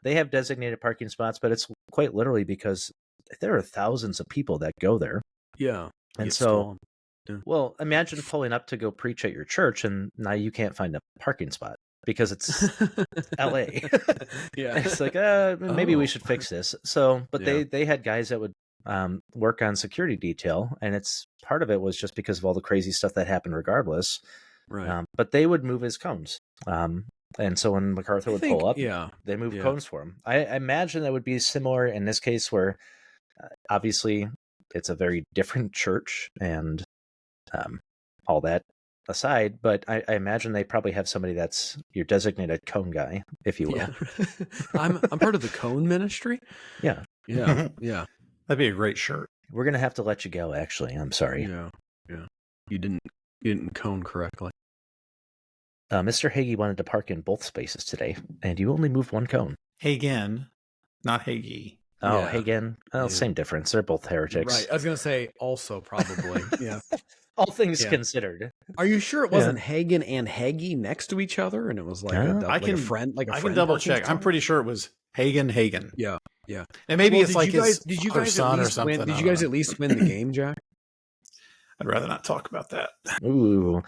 they have designated parking spots. But it's quite literally because there are thousands of people that go there. Yeah, and so. Yeah. Well, imagine pulling up to go preach at your church, and now you can't find a parking spot because it's LA. Yeah, it's like maybe we should fix this. So, but they had guys that would work on security detail, and it's part of it was just because of all the crazy stuff that happened, regardless. Right. But they would move his cones, and so when MacArthur would pull up, they moved cones for him. I imagine that would be similar in this case, where obviously it's a very different church and. All that aside, but I imagine they probably have somebody that's your designated cone guy, if you will. Yeah. I'm part of the cone ministry. Yeah. That'd be a great shirt. We're gonna have to let you go. Actually, I'm sorry. Yeah. You didn't cone correctly. Mr. Hagee wanted to park in both spaces today, and you only moved one cone. Hagen, not Hagee. Oh, Hagen. Well, same difference. They're both heretics. Right. I was gonna say also probably. Yeah. All things considered. Are you sure it wasn't Hagen and Hagee next to each other, and it was like a friend? I can double check. I'm pretty sure it was Hagen. Yeah. And maybe it's like did you guys at least win? Did you guys at least win the game, Jack? I'd rather not talk about that. Ooh,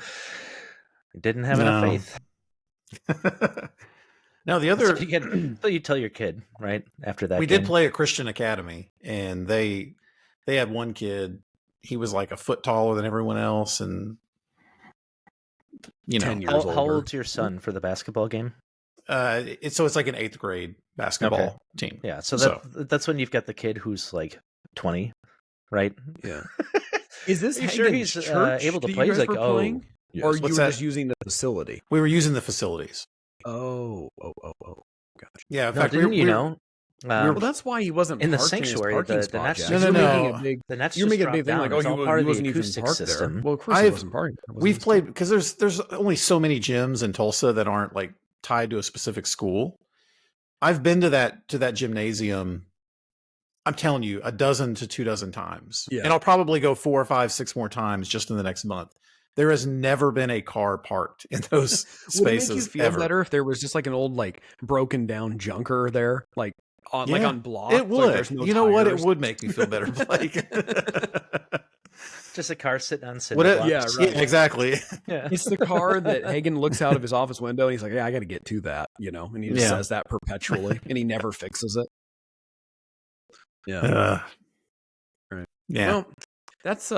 didn't have enough faith. No, the other. So you tell your kid right after that. We did play a Christian academy, and they had one kid. He was like a foot taller than everyone else, and 10 years older. How old's your son for the basketball game? It's like an 8th grade basketball team. Yeah, so that's when you've got the kid who's like 20, right? Yeah. Is this sure he's church able to play? He's like, playing? Yes. Or you were just using the facility? We were using the facilities. Oh. Yeah, in No, fact, didn't you know? Well, that's why he wasn't in the parked sanctuary, in his parking the spot, nets Jack. just- No, no, You're no. making a big, the nets you're just making a dropped big thing down. like, It was all he part of the wasn't even acoustic parked system. there. Well, of course he wasn't parked. We've played because there's only so many gyms in Tulsa that aren't like tied to a specific school. I've been to that gymnasium. I'm telling you, 12 to 24 times, and I'll probably go 4 or 5, 6 more times just in the next month. There has never been a car parked in those spaces. Would it make you feel ever. better if there was just like an old like broken down junker there, like on block? It would. Like there's no you know what? It tires? would make me feel better, Blake. Just a car sitting on cinder blocks. Yeah, right. Yeah, exactly. Yeah. It's the car that Hagen looks out of his office window and he's like, "Yeah, I got to get to that," and he just says that perpetually, and he never fixes it. Yeah. Right. Yeah. Well, that's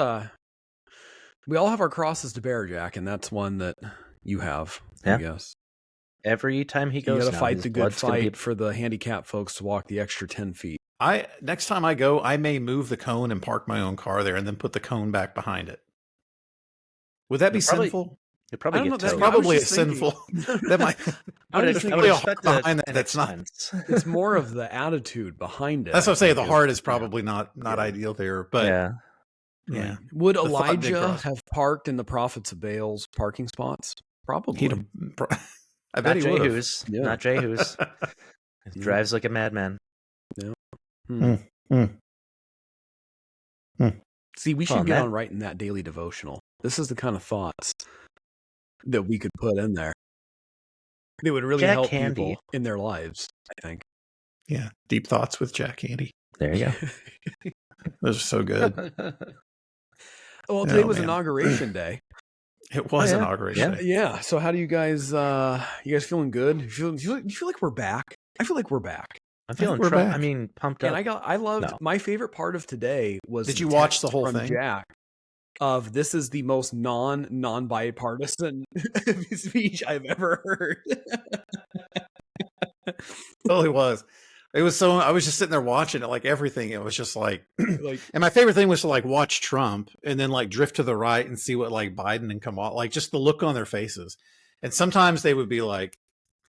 we all have our crosses to bear, Jack, and that's one that you have, I guess. Every time he goes, you got to fight his the good blood's gonna fight for the handicapped folks to walk the extra 10 feet. Next time I go, I may move the cone and park my own car there, and then put the cone back behind it. Would that be sinful? You'll probably get That's towed. probably a sinful. That might. I would expect behind that. That's not. It's more of the attitude behind it. That's what I'm saying. The heart is probably not ideal there, but yeah. Would Elijah have parked in the prophets of Baal's parking spots? Probably. I bet he would. Not Jehu's. He drives like a madman. Yeah. See, we should get on writing that daily devotional. This is the kind of thoughts that we could put in there. They would really help people in their lives, I think. Yeah. Deep thoughts with Jack Candy. There you go. Those are so good. Well, today was inauguration day. It was inauguration day. Yeah. So how do you guys feeling good? You feel like we're back? I feel like we're back. I'm feeling pumped up. And I loved my favorite part of today was Did you watch the whole thing? Jack of this is the most non-bipartisan speech I've ever heard. Well, it was. It was so. I was just sitting there watching it, like everything. It was just like, and my favorite thing was to like watch Trump and then like drift to the right and see what like Biden and Kamala, like just the look on their faces. And sometimes they would be like,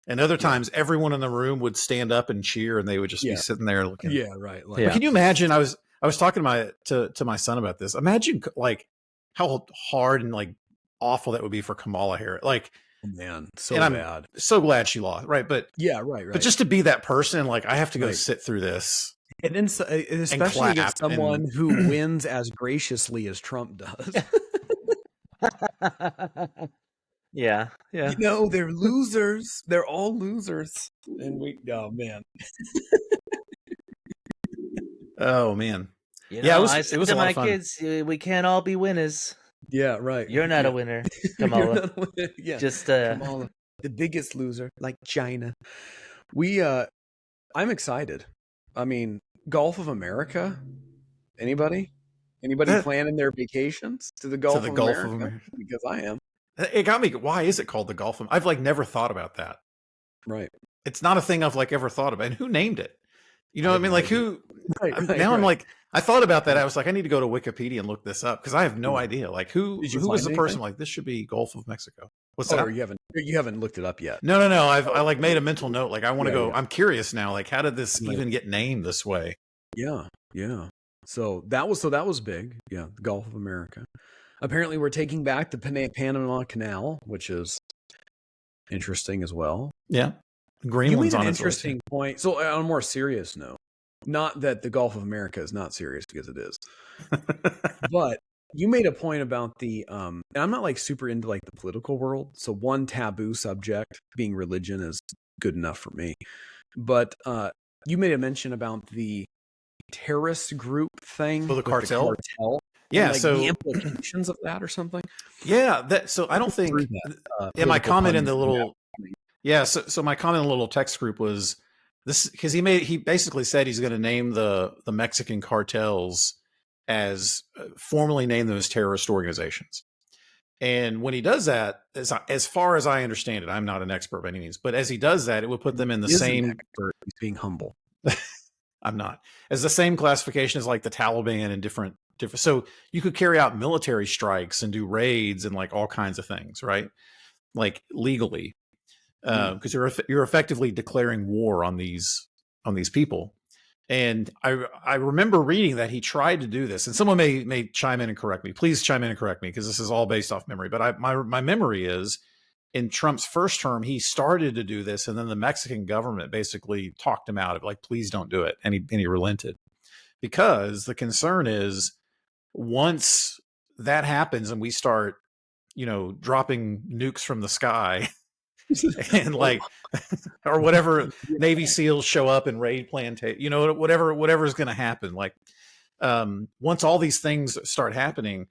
and other times everyone in the room would stand up and cheer, and they would just be sitting there looking. Yeah, right. Like, can you imagine? I was talking to my son about this. Imagine like how hard and like awful that would be for Kamala Harris. Like, oh, man, so bad. I'm so glad she lost, right? But right. But just to be that person, like I have to go sit through this, and then especially against someone who wins as graciously as Trump does. Yeah. They're losers. They're all losers, and oh man. Oh man. It was a lot of fun. Kids, we can't all be winners. Yeah, right. You're not a winner, Kamala. Yeah, just Kamala, the biggest loser, like China. I'm excited. I mean, Gulf of America. Anybody planning their vacations to the Gulf of America? Because I am. It got me. Why is it called the Gulf of? I've like never thought about that. Right. It's not a thing I've like ever thought about. And who named it? You know what I mean? Like who? I'm like, I thought about that. I was like, I need to go to Wikipedia and look this up because I have no idea. Like who was the person? Like this should be Gulf of Mexico. What's that? You haven't looked it up yet. No. I like made a mental note. Like I want to go. Yeah. I'm curious now. Like how did this even get named this way? Yeah. So that was big. Yeah, the Gulf of America. Apparently, we're taking back the Panama Canal, which is interesting as well. Yeah. Greenland's on an interesting point. So on a more serious note, not that the Gulf of America is not serious because it is, but you made a point about the, and I'm not like super into like the political world. So one taboo subject being religion is good enough for me. But you made a mention about the terrorist group thing. Oh, the cartel. Yeah, like so the implications of that or something. Yeah, so I don't think in my comment in the little so my comment in the little text group was this because he basically said he's going to name the Mexican cartels as formally name them as terrorist organizations. And when he does that, as far as I understand it, I'm not an expert by any means, but as he does that, it would put them in the same. He's being humble. I'm not as the same classification as like the Taliban and different. So you could carry out military strikes and do raids and like all kinds of things, right? Like legally. because you're effectively declaring war on these people. And I remember reading that he tried to do this, and someone may chime in and correct me. Please chime in and correct me, because this is all based off memory. But my memory is, in Trump's first term, he started to do this, and then the Mexican government basically talked him out of, like, please don't do it, and he relented, because the concern is, once that happens and we start, dropping nukes from the sky and like, or whatever, Navy SEALs show up and raid plantation, whatever is going to happen. Like, once all these things start happening,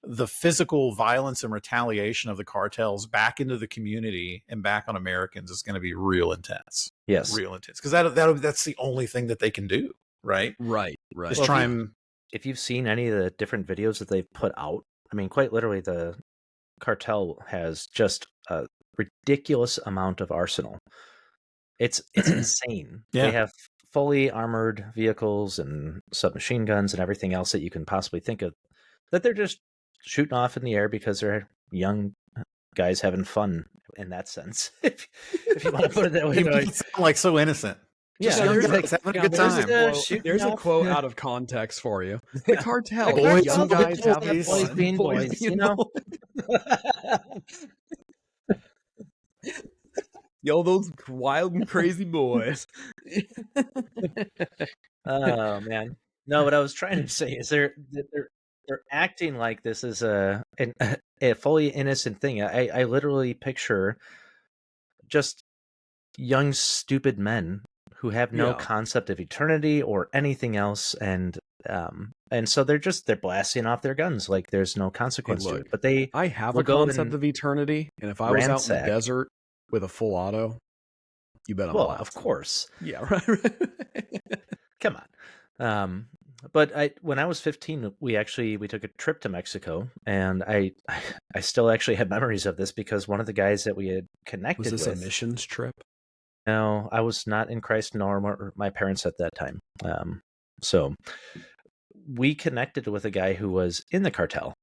the physical violence and retaliation of the cartels back into the community and back on Americans is going to be real intense. Yes, real intense, because that's the only thing that they can do. Right. Just try and. If you've seen any of the different videos that they've put out, I mean, quite literally, the cartel has just a ridiculous amount of arsenal. It's insane. Yeah. They have fully armored vehicles and submachine guns and everything else that you can possibly think of, that they're just shooting off in the air because they're young guys having fun in that sense. if you want to put it that way. You sound like so innocent. Yeah, having a good time. There's a quote out of context for you. The cartel, young guys having fun. Boys, Yo, those wild and crazy boys. Oh man, no. What I was trying to say is they're acting like this is a fully innocent thing. I literally picture just young stupid men who have no concept of eternity or anything else, and so they're blasting off their guns like there's no consequence to it. But I have a concept of eternity, and if I was out in the desert with a full auto, you bet I'm blasting. Of course. Yeah, right. Come on. But when I was 15, we took a trip to Mexico, and I still actually have memories of this, because one of the guys that we had connected with. Was this a missions trip? No, I was not in Christ, nor my parents at that time. So we connected with a guy who was in the cartel.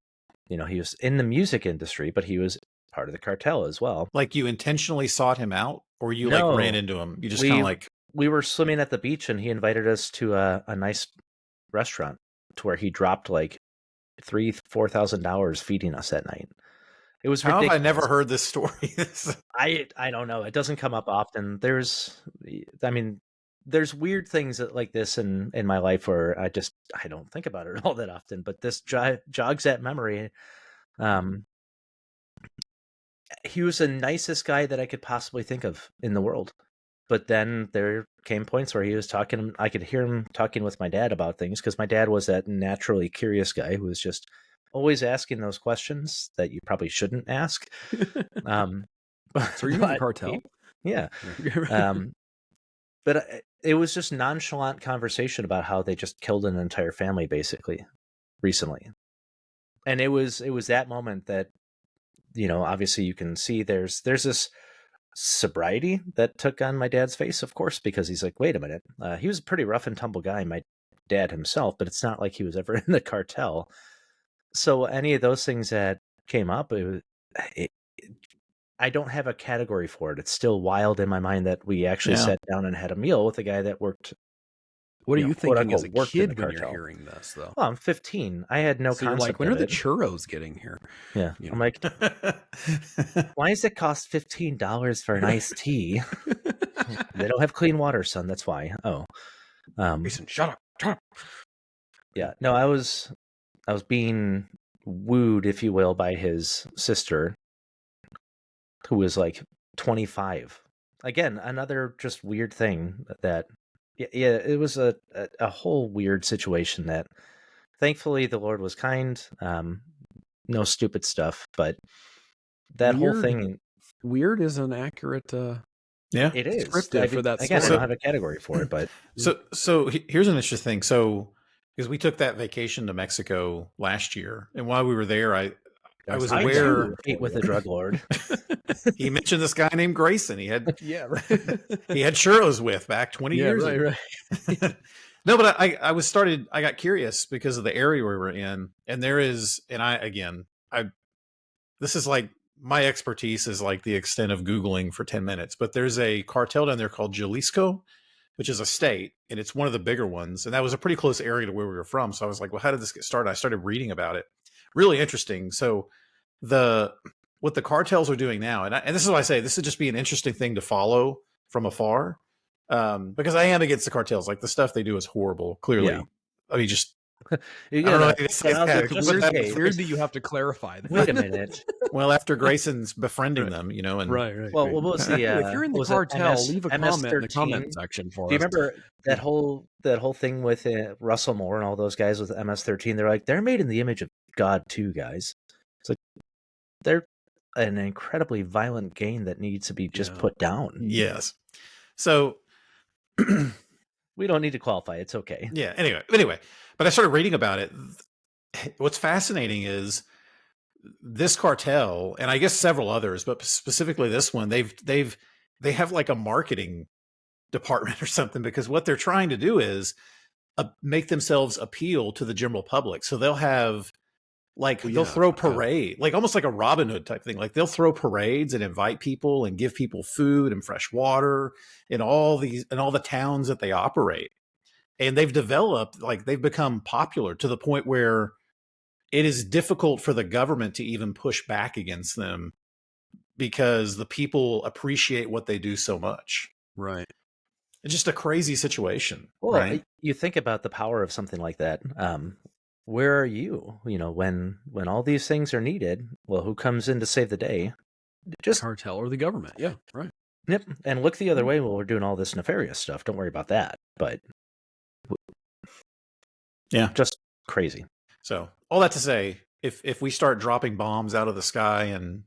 He was in the music industry, but he was part of the cartel as well. Like, you intentionally sought him out, or you like ran into him? You just kind of like. We were swimming at the beach, and he invited us to a nice restaurant to where he dropped like $3,000-$4,000 feeding us at night. It was ridiculous. How have I never heard this story? I don't know. It doesn't come up often. There's weird things like this in my life where I don't think about it all that often. But this jogs that memory. He was the nicest guy that I could possibly think of in the world. But then there came points where he was talking. I could hear him talking with my dad about things, because my dad was that naturally curious guy who was just always asking those questions that you probably shouldn't ask. So are you in the cartel? Yeah. But it was just nonchalant conversation about how they just killed an entire family basically recently. And it was that moment that, obviously you can see there's this sobriety that took on my dad's face, of course, because he's like, wait a minute. He was a pretty rough and tumble guy, my dad himself, but it's not like he was ever in the cartel. So any of those things that came up, I don't have a category for it. It's still wild in my mind that we actually sat down and had a meal with a guy that worked. What are you thinking as a kid when you're hearing this, though? Well, I'm 15. I had no concept. Like, when are the churros getting here? Yeah. I'm like, why does it cost $15 for an iced tea? They don't have clean water, son. That's why. Oh. Grayson, shut up. Yeah. No, I was being wooed, if you will, by his sister, who was like 25. Again, another just weird thing that, it was a whole weird situation that thankfully the Lord was kind. No stupid stuff, but that whole thing. Weird is an accurate. It is scripted for that. Again, I don't have a category for it, but so here's an interesting thing. So, because we took that vacation to Mexico last year, and while we were there, I was aware. Ate with a drug lord. He mentioned this guy named Grayson. He had he had churros with back 20 years ago. Right. No, but I got curious because of the area we were in, and this is like my expertise is like the extent of Googling for 10 minutes, but there's a cartel down there called Jalisco, which is a state, and it's one of the bigger ones. And that was a pretty close area to where we were from. So I was like, well, how did this get started? I started reading about it. Really interesting. So what the cartels are doing now, and this is why I say this would just be an interesting thing to follow from afar, because I am against the cartels. Like the stuff they do is horrible. Clearly, Yeah. I mean, just You I don't know. gotta- It's Weird that you have to clarify that. Wait a minute. well, after Grayson's befriend them, you know, and Right. Well, what was the? If you're in the was it cartel, MS leave a comment in the comment MS-13? section for Do you us. remember that whole thing with Russell Moore and all those guys with MS-13? They're like, they're made in the image of God too, guys. It's like they're an incredibly violent game that needs to be just put down. yes. So We don't need to qualify. It's okay. yeah. Anyway, but I started reading about it. What's fascinating is this cartel, and I guess several others, but specifically this one, they have like a marketing department or something, because what they're trying to do is make themselves appeal to the general public. So they'll have like they'll throw parade, like almost like a Robin Hood type thing. Like they'll throw parades and invite people and give people food and fresh water in all the towns that they operate. And they've developed, like they've become popular to the point where it is difficult for the government to even push back against them because the people appreciate what they do so much. Right. It's just a crazy situation. Well, right? You think about the power of something like that. Where are you? You know, when all these things are needed, well, who comes in to save the day? Just cartel or the government. Yeah, right. Yep. And look the other way while we're doing all this nefarious stuff. Don't worry about that. But yeah, just crazy. So all that to say, if we start dropping bombs out of the sky and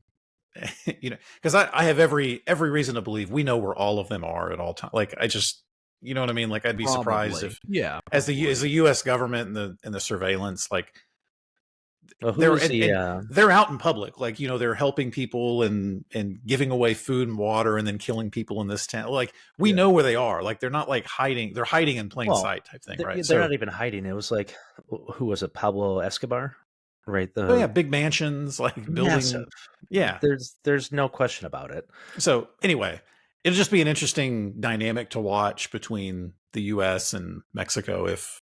you know, because I have every reason to believe we know where all of them are at all times. Like I just, you know what I mean? Like I'd be surprised if as the U.S. government and the surveillance, like they're out in public, like, you know, they're helping people and giving away food and water and then killing people in this town. Like we know where they are. Like they're not like hiding. They're hiding in plain sight type thing, right? They're not even hiding. It was like, who was it? Pablo Escobar, right? Big mansions, like building. Massive. Yeah, there's no question about it. So anyway, it'll just be an interesting dynamic to watch between the U.S. and Mexico if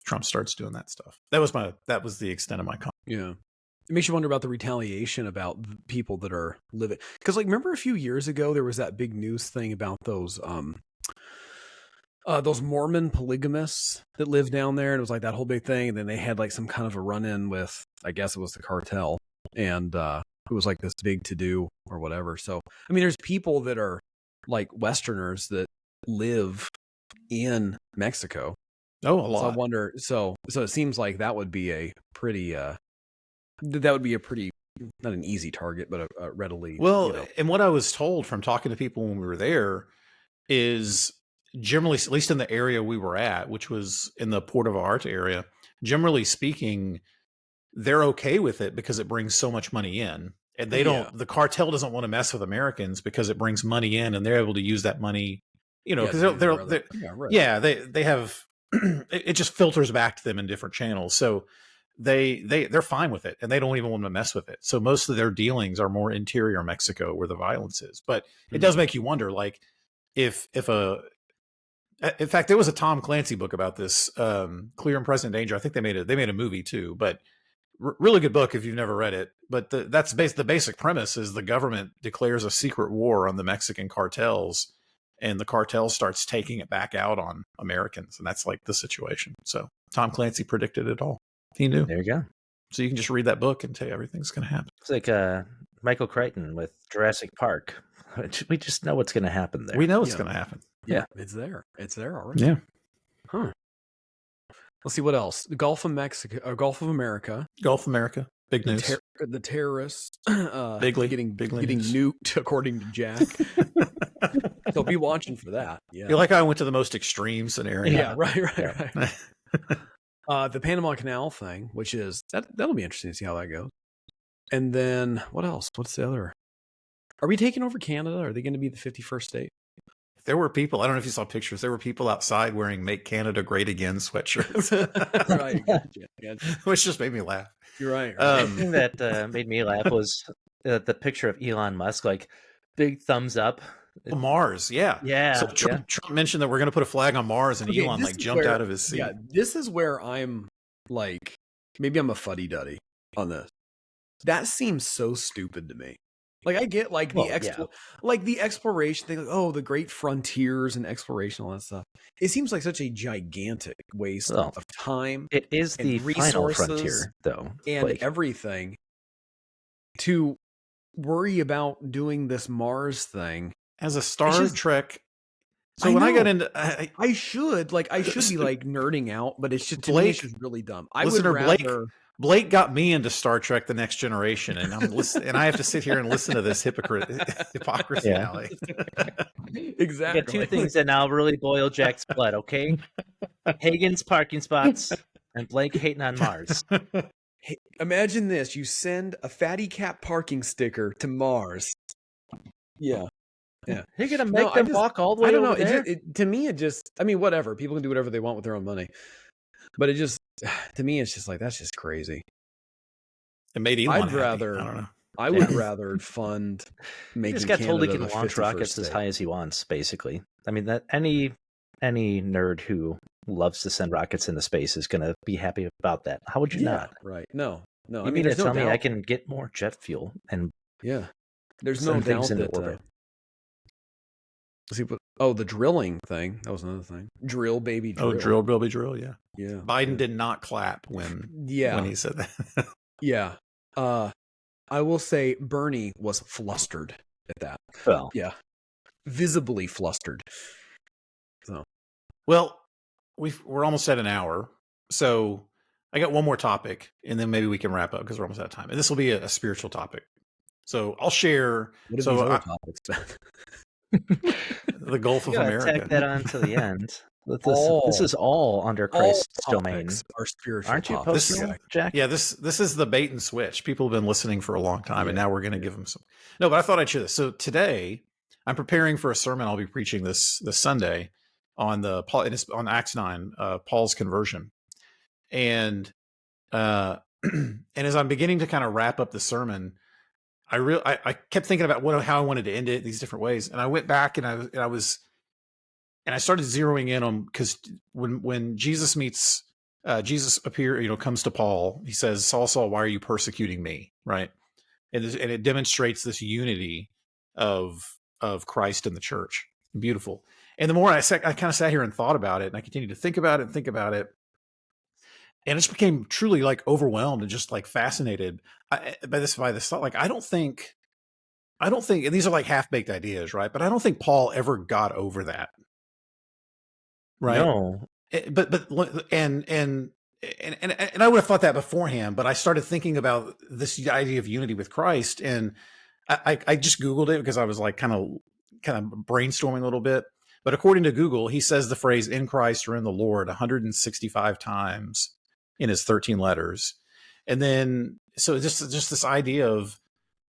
Trump starts doing that stuff. That was the extent of my comment. Yeah. It makes you wonder about the retaliation about people that are living. Because, like, remember a few years ago, there was that big news thing about those Mormon polygamists that live down there. And it was like that whole big thing. And then they had like some kind of a run-in with, I guess it was the cartel. And it was like this big to-do or whatever. So, I mean, there's people that are like Westerners that live in Mexico. Oh, a lot. So I wonder. So it seems like that would be a pretty not an easy target, but a readily. Well, you know. And what I was told from talking to people when we were there is generally, at least in the area we were at, which was in the Port of Art area, generally speaking, they're okay with it because it brings so much money in. And they don't. The cartel doesn't want to mess with Americans because it brings money in, and they're able to use that money. You know, because they have. It just filters back to them in different channels. So they're fine with it, and they don't even want to mess with it. So most of their dealings are more interior Mexico where the violence is. But it does make you wonder, like in fact, there was a Tom Clancy book about this, Clear and Present Danger. I think they made a movie too, but really good book if you've never read it. But the basic premise is the government declares a secret war on the Mexican cartels, and the cartel starts taking it back out on Americans. And that's like the situation. So Tom Clancy predicted it all. He knew. There you go. So you can just read that book and tell you everything's going to happen. It's like Michael Crichton with Jurassic Park. We just know what's going to happen there. We know it's going to happen. Yeah. It's there already. Yeah. Huh. Let's see what else. The Gulf of Mexico, Gulf of America. Gulf America. Big news. The terrorists big getting nuked, according to Jack. So be watching for that. Yeah. You're like, I went to the most extreme scenario. Yeah, right. The Panama Canal thing, which is that'll be interesting to see how that goes. And then what else? What's the other? Are we taking over Canada? Are they going to be the 51st state? There were people, I don't know if you saw pictures, there were people outside wearing Make Canada Great Again sweatshirts. Right. Gotcha. Which just made me laugh. You're right. The thing that made me laugh was the picture of Elon Musk, like big thumbs up. Mars, yeah. Yeah, So Trump mentioned that we're going to put a flag on Mars, and Okay, Elon this like is jumped where- out of his seat. Yeah, this is where I'm like, maybe I'm a fuddy-duddy on this. That seems so stupid to me. Like I get like the exploration thing, like, oh, the great frontiers and exploration, all that stuff. It seems like such a gigantic waste Well, of time it is and the final resources frontier, though. and Like, everything to worry about doing this Mars thing. As a Star Trek. So I when I know. got into, I should be like nerding out, but it's just to me, Blake- it's just really dumb. I listener would rather. Blake got me into Star Trek: The Next Generation, and I'm listening, and I have to sit here and listen to this hypocrisy Yeah. alley. we Exactly. got two things that now really boil Jack's blood, okay? Hagen's parking spots and Blake hating on Mars. Hey, imagine this: you send a fatty cat parking sticker to Mars. Yeah. Yeah. You're gonna No, make I them just- walk all the way I don't over know. there? To me, I mean, whatever. People can do whatever they want with their own money, but it just, to me, it's just like that's just crazy. It made Elon I'd happy. rather- I don't know. I would rather fund He making. just got told he Canada can the launch 51st rockets as state. high as he wants, basically. I mean, that any nerd who loves to send rockets into space is gonna be happy about that. How would you Yeah, not? right? No. You I mean mean, to there's no tell me I doubt. can get more jet fuel and Yeah, there's no send things doubt into that. orbit? See, the drilling thing. That was another thing. Drill, baby, drill. Oh, drill, baby, drill. Yeah. Yeah. Biden did not clap when he said that. Yeah. I will say Bernie was flustered at that. Well, Yeah. Visibly flustered. So. Well, we're almost at an hour, so I got one more topic, and then maybe we can wrap up because we're almost out of time. And this will be a spiritual topic. So I'll share. What are So these other topics? the Gulf of yeah, America. tack that on to the end. This is all under Christ's domain. Are spiritual Aren't you topics. posting, Jack? Yeah, this is the bait and switch. People have been listening for a long time, and now we're going to give them some. No, but I thought I'd share this. So today, I'm preparing for a sermon I'll be preaching this Sunday on on Acts 9, Paul's conversion, and and as I'm beginning to kind of wrap up the sermon, I kept thinking about how I wanted to end it these different ways, and I went back and I started zeroing in on, because when Jesus meets Jesus comes to Paul, he says, Saul, Saul, why are you persecuting me? Right. And it demonstrates this unity of Christ in the church. Beautiful. And the more I kind of sat here and thought about it, and I continued to think about it. And it just became truly like overwhelmed and just like fascinated by this thought. Like, I don't think, and these are like half-baked ideas, right? But I don't think Paul ever got over that. Right. No. And I would have thought that beforehand, but I started thinking about this idea of unity with Christ, and I just Googled it because I was like kind of brainstorming a little bit. But according to Google, he says the phrase "in Christ" or "in the Lord" 165 times in his 13 letters, and then so just this idea of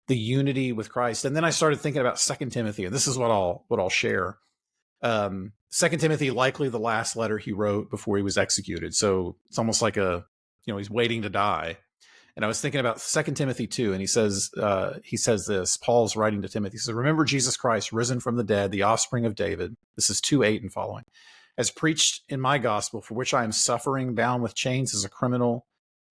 the unity with Christ. And then I started thinking about 2 Timothy, and this is what I'll share. 2 Timothy, likely the last letter he wrote before he was executed. So it's almost like he's waiting to die. And I was thinking about 2 Timothy 2, and he says this, Paul's writing to Timothy, he says, remember Jesus Christ, risen from the dead, the offspring of David. This is 2:8 and following. As preached in my gospel, for which I am suffering, bound with chains as a criminal.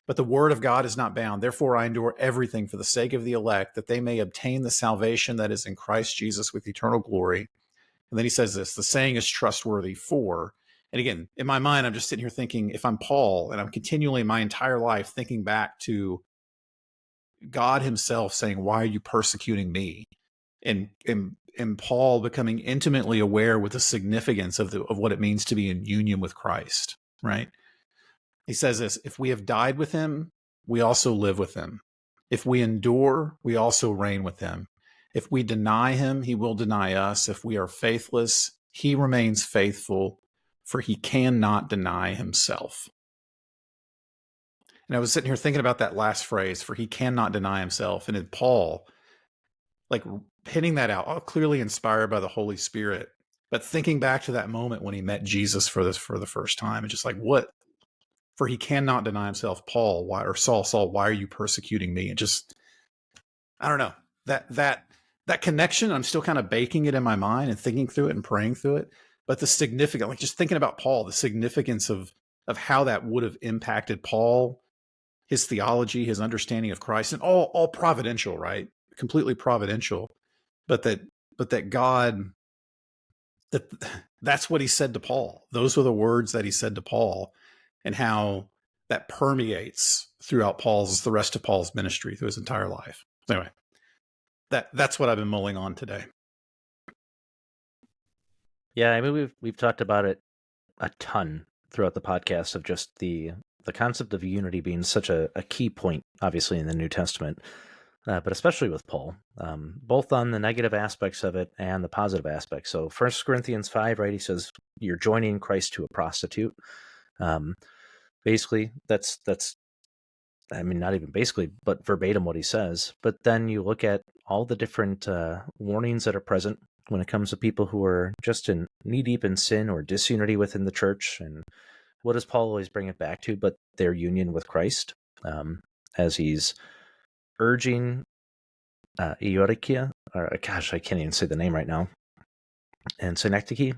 But the word of God is not bound. Therefore, I endure everything for the sake of the elect, that they may obtain the salvation that is in Christ Jesus with eternal glory. And then he says this, the saying is trustworthy for, and again, in my mind, I'm just sitting here thinking, if I'm Paul and I'm continually my entire life thinking back to God himself saying, why are you persecuting me? And Paul becoming intimately aware with the significance of what it means to be in union with Christ, right? He says this, if we have died with him, we also live with him. If we endure, we also reign with him. If we deny him, he will deny us. If we are faithless, he remains faithful, for he cannot deny himself. And I was sitting here thinking about that last phrase, for he cannot deny himself. And in Paul, like hitting that out, clearly inspired by the Holy Spirit, but thinking back to that moment when he met Jesus for the first time, and just like, what? For he cannot deny himself. Paul, Saul, why are you persecuting me? And just, I don't know. that connection. I'm still kind of baking it in my mind and thinking through it and praying through it. But the significance, like just thinking about Paul, the significance of how that would have impacted Paul, his theology, his understanding of Christ, and all providential, right? Completely providential. But that God, that's what he said to Paul. Those were the words that he said to Paul, and how that permeates throughout the rest of Paul's ministry through his entire life. Anyway, that's what I've been mulling on today. Yeah, I mean we've talked about it a ton throughout the podcast, of just the concept of unity being such a key point, obviously, in the New Testament, but especially with Paul, both on the negative aspects of it and the positive aspects. So 1 Corinthians 5, right, he says, you're joining Christ to a prostitute. Basically, that's I mean, not even basically, but verbatim what he says. But then you look at all the different warnings that are present when it comes to people who are just in knee-deep in sin or disunity within the church. And what does Paul always bring it back to but their union with Christ, as he's urging Eutychia, or gosh, I can't even say the name right now, and Synecdoche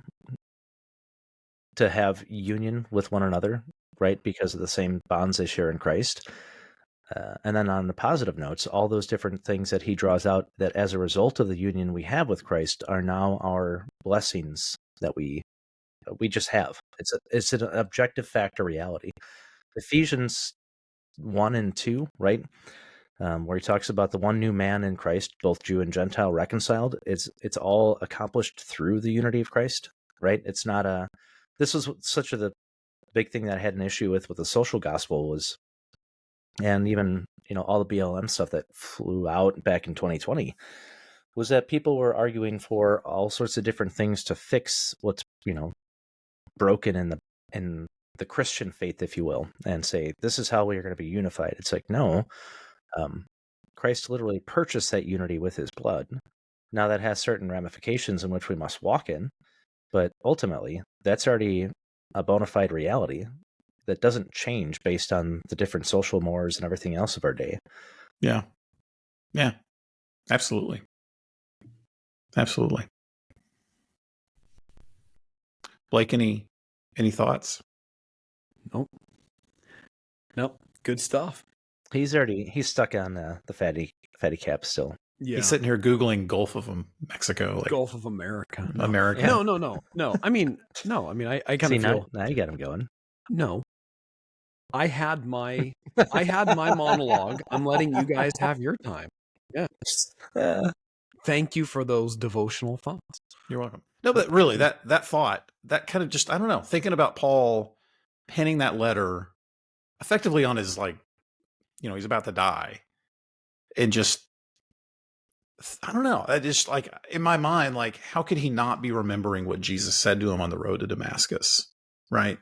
to have union with one another, right, because of the same bonds they share in Christ. And then on the positive notes, all those different things that he draws out that as a result of the union we have with Christ are now our blessings that we just have. It's an objective fact or reality. Ephesians 1 and 2, right, where he talks about the one new man in Christ, both Jew and Gentile reconciled. It's all accomplished through the unity of Christ, right? It's not this was such the big thing that I had an issue with the social gospel was, and even, all the BLM stuff that flew out back in 2020, was that people were arguing for all sorts of different things to fix what's, broken in the Christian faith, if you will, and say, this is how we are going to be unified. It's like, no, Christ literally purchased that unity with his blood. Now that has certain ramifications in which we must walk in, but ultimately that's already a bona fide reality that doesn't change based on the different social mores and everything else of our day. Yeah. Yeah. Absolutely. Absolutely. Blake, any thoughts? Nope. Good stuff. He's stuck on the fatty cap still. Yeah. He's sitting here Googling Gulf of Mexico. Like Gulf of America. No. America. Yeah. No. I mean, I kind of feel... Now you got him going. No. I had my monologue. I'm letting you guys have your time. Yeah. Thank you for those devotional thoughts. You're welcome. No, but really, that thought, that kind of just, I don't know, thinking about Paul penning that letter effectively on his, he's about to die, and just, I don't know, I just, in my mind, how could he not be remembering what Jesus said to him on the road to Damascus, right?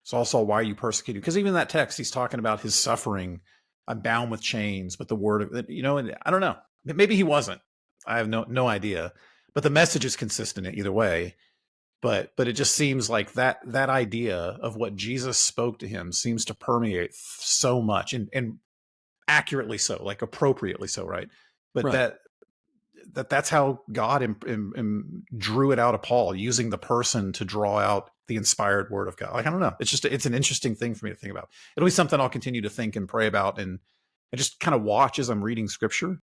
Saul, why are you persecuting? Because even in that text, he's talking about his suffering. I'm bound with chains, but the word of, and I don't know. Maybe he wasn't. I have no idea. But the message is consistent either way. But it just seems like that idea of what Jesus spoke to him seems to permeate so much, and accurately so, appropriately so, right? But right. That's how God drew it out of Paul, using the person to draw out the inspired word of God. I don't know. It's an interesting thing for me to think about. It'll be something I'll continue to think and pray about, and just kind of watch as I'm reading scripture.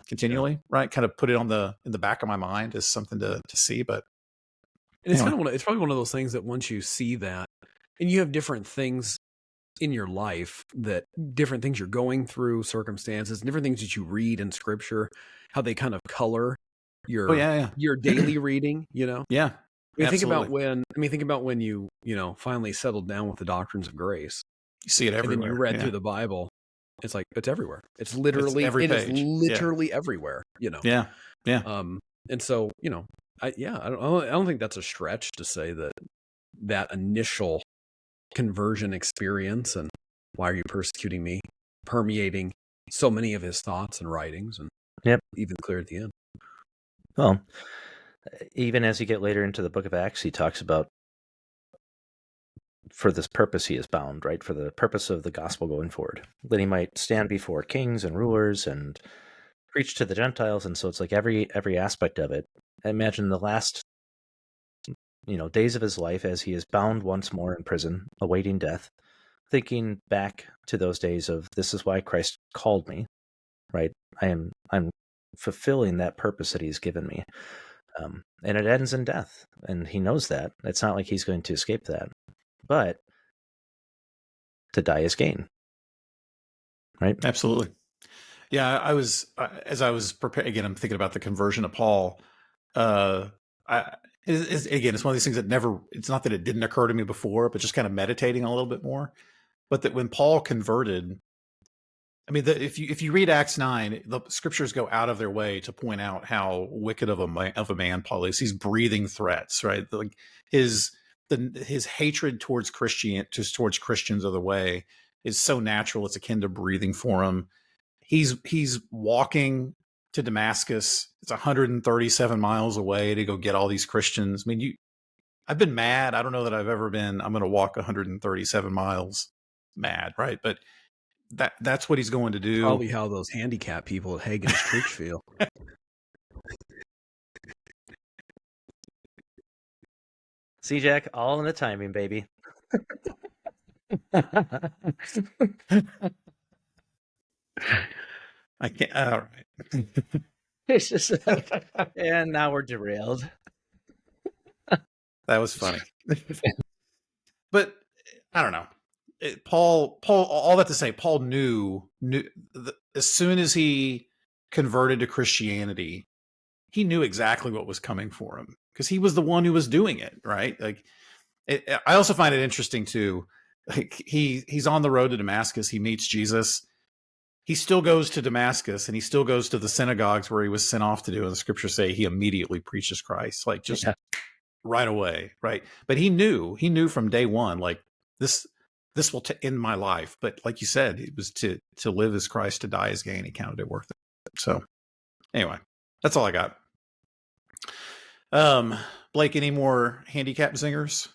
Continually, right? Kind of put it in the back of my mind as something to see. But and it's it's probably one of those things that once you see that, and you have different things in your life, that different things you're going through, circumstances, different things that you read in scripture, how they kind of color your your daily reading, Yeah. Think about when you finally settled down with the doctrines of grace. You see it everywhere. And then you read through the Bible. It's it's everywhere. It's literally everywhere. Yeah. And so I don't think that's a stretch to say that initial conversion experience and why are you persecuting me permeating so many of his thoughts and writings, and even clear at the end. Well, even as you get later into the book of Acts, he talks about, for this purpose he is bound, right? For the purpose of the gospel going forward, that he might stand before kings and rulers and preach to the Gentiles, and so it's like every aspect of it. I imagine the last days of his life as he is bound once more in prison, awaiting death, thinking back to those days of, this is why Christ called me, right? I'm fulfilling that purpose that he's given me. And it ends in death. And he knows that. It's not like he's going to escape that. But to die is gain. Right? Absolutely. Yeah, as I was preparing, again, I'm thinking about the conversion of Paul. Again, it's one of these things that it's not that it didn't occur to me before, but just kind of meditating a little bit more. But that when Paul converted, I mean, if you read Acts 9, the scriptures go out of their way to point out how wicked of a man Paul is. He's breathing threats, right? Like his hatred towards Christians of the way is so natural. It's akin to breathing for him. He's walking to Damascus. It's 137 miles away to go get all these Christians. I mean, I've been mad. I don't know that I've ever been, I'm going to walk 137 miles mad, right? But that's what he's going to do. Probably how those handicapped people at Hagen's Church feel. See, Jack, all in the timing, baby. I can't. All right. It's just, and now we're derailed. That was funny. But I don't know. Paul, all that to say, Paul knew as soon as he converted to Christianity, he knew exactly what was coming for him because he was the one who was doing it, right? Like, I also find it interesting too. Like he's on the road to Damascus. He meets Jesus. He still goes to Damascus and he still goes to the synagogues where he was sent off to do. And the scriptures say he immediately preaches Christ, like just right away, right? But he knew from day one, like this will end my life. But like you said, it was to live as Christ, to die as gain. He counted it worth it. So anyway, that's all I got. Blake, any more handicap zingers?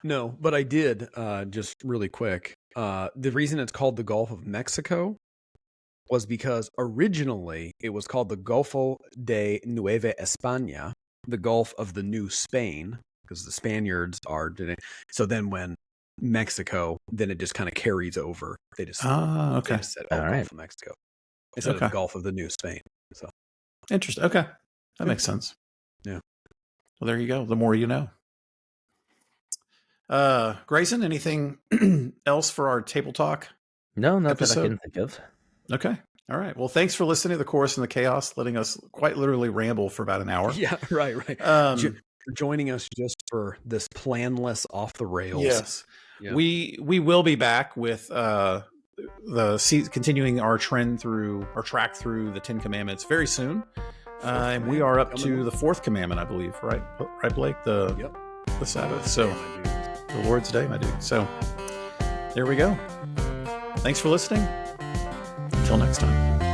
No, but I did, just really quick. The reason it's called the Gulf of Mexico was because originally it was called the Golfo de Nueva España, the Gulf of the New Spain, because the Spaniards are doing it. So then when Mexico, then it just kind of carries over. They just, okay. They just said, Gulf of Mexico instead of the Gulf of the New Spain. So interesting. Okay. That makes sense. Yeah. Well, there you go. The more you know. Grayson, anything else for our table talk? No, not episode? That I can think of. Okay. All right. Well, thanks for listening to The Chorus and the Chaos, letting us quite literally ramble for about an hour. Yeah, right. Joining us just for this planless off the rails. Yes. Yeah. We will be back with continuing our track through the 10 Commandments very soon. And we are up to the 4th commandment, I believe, right? Right, Blake? The Sabbath. So the Lord's Day, my dude. So there we go. Thanks for listening. Until next time.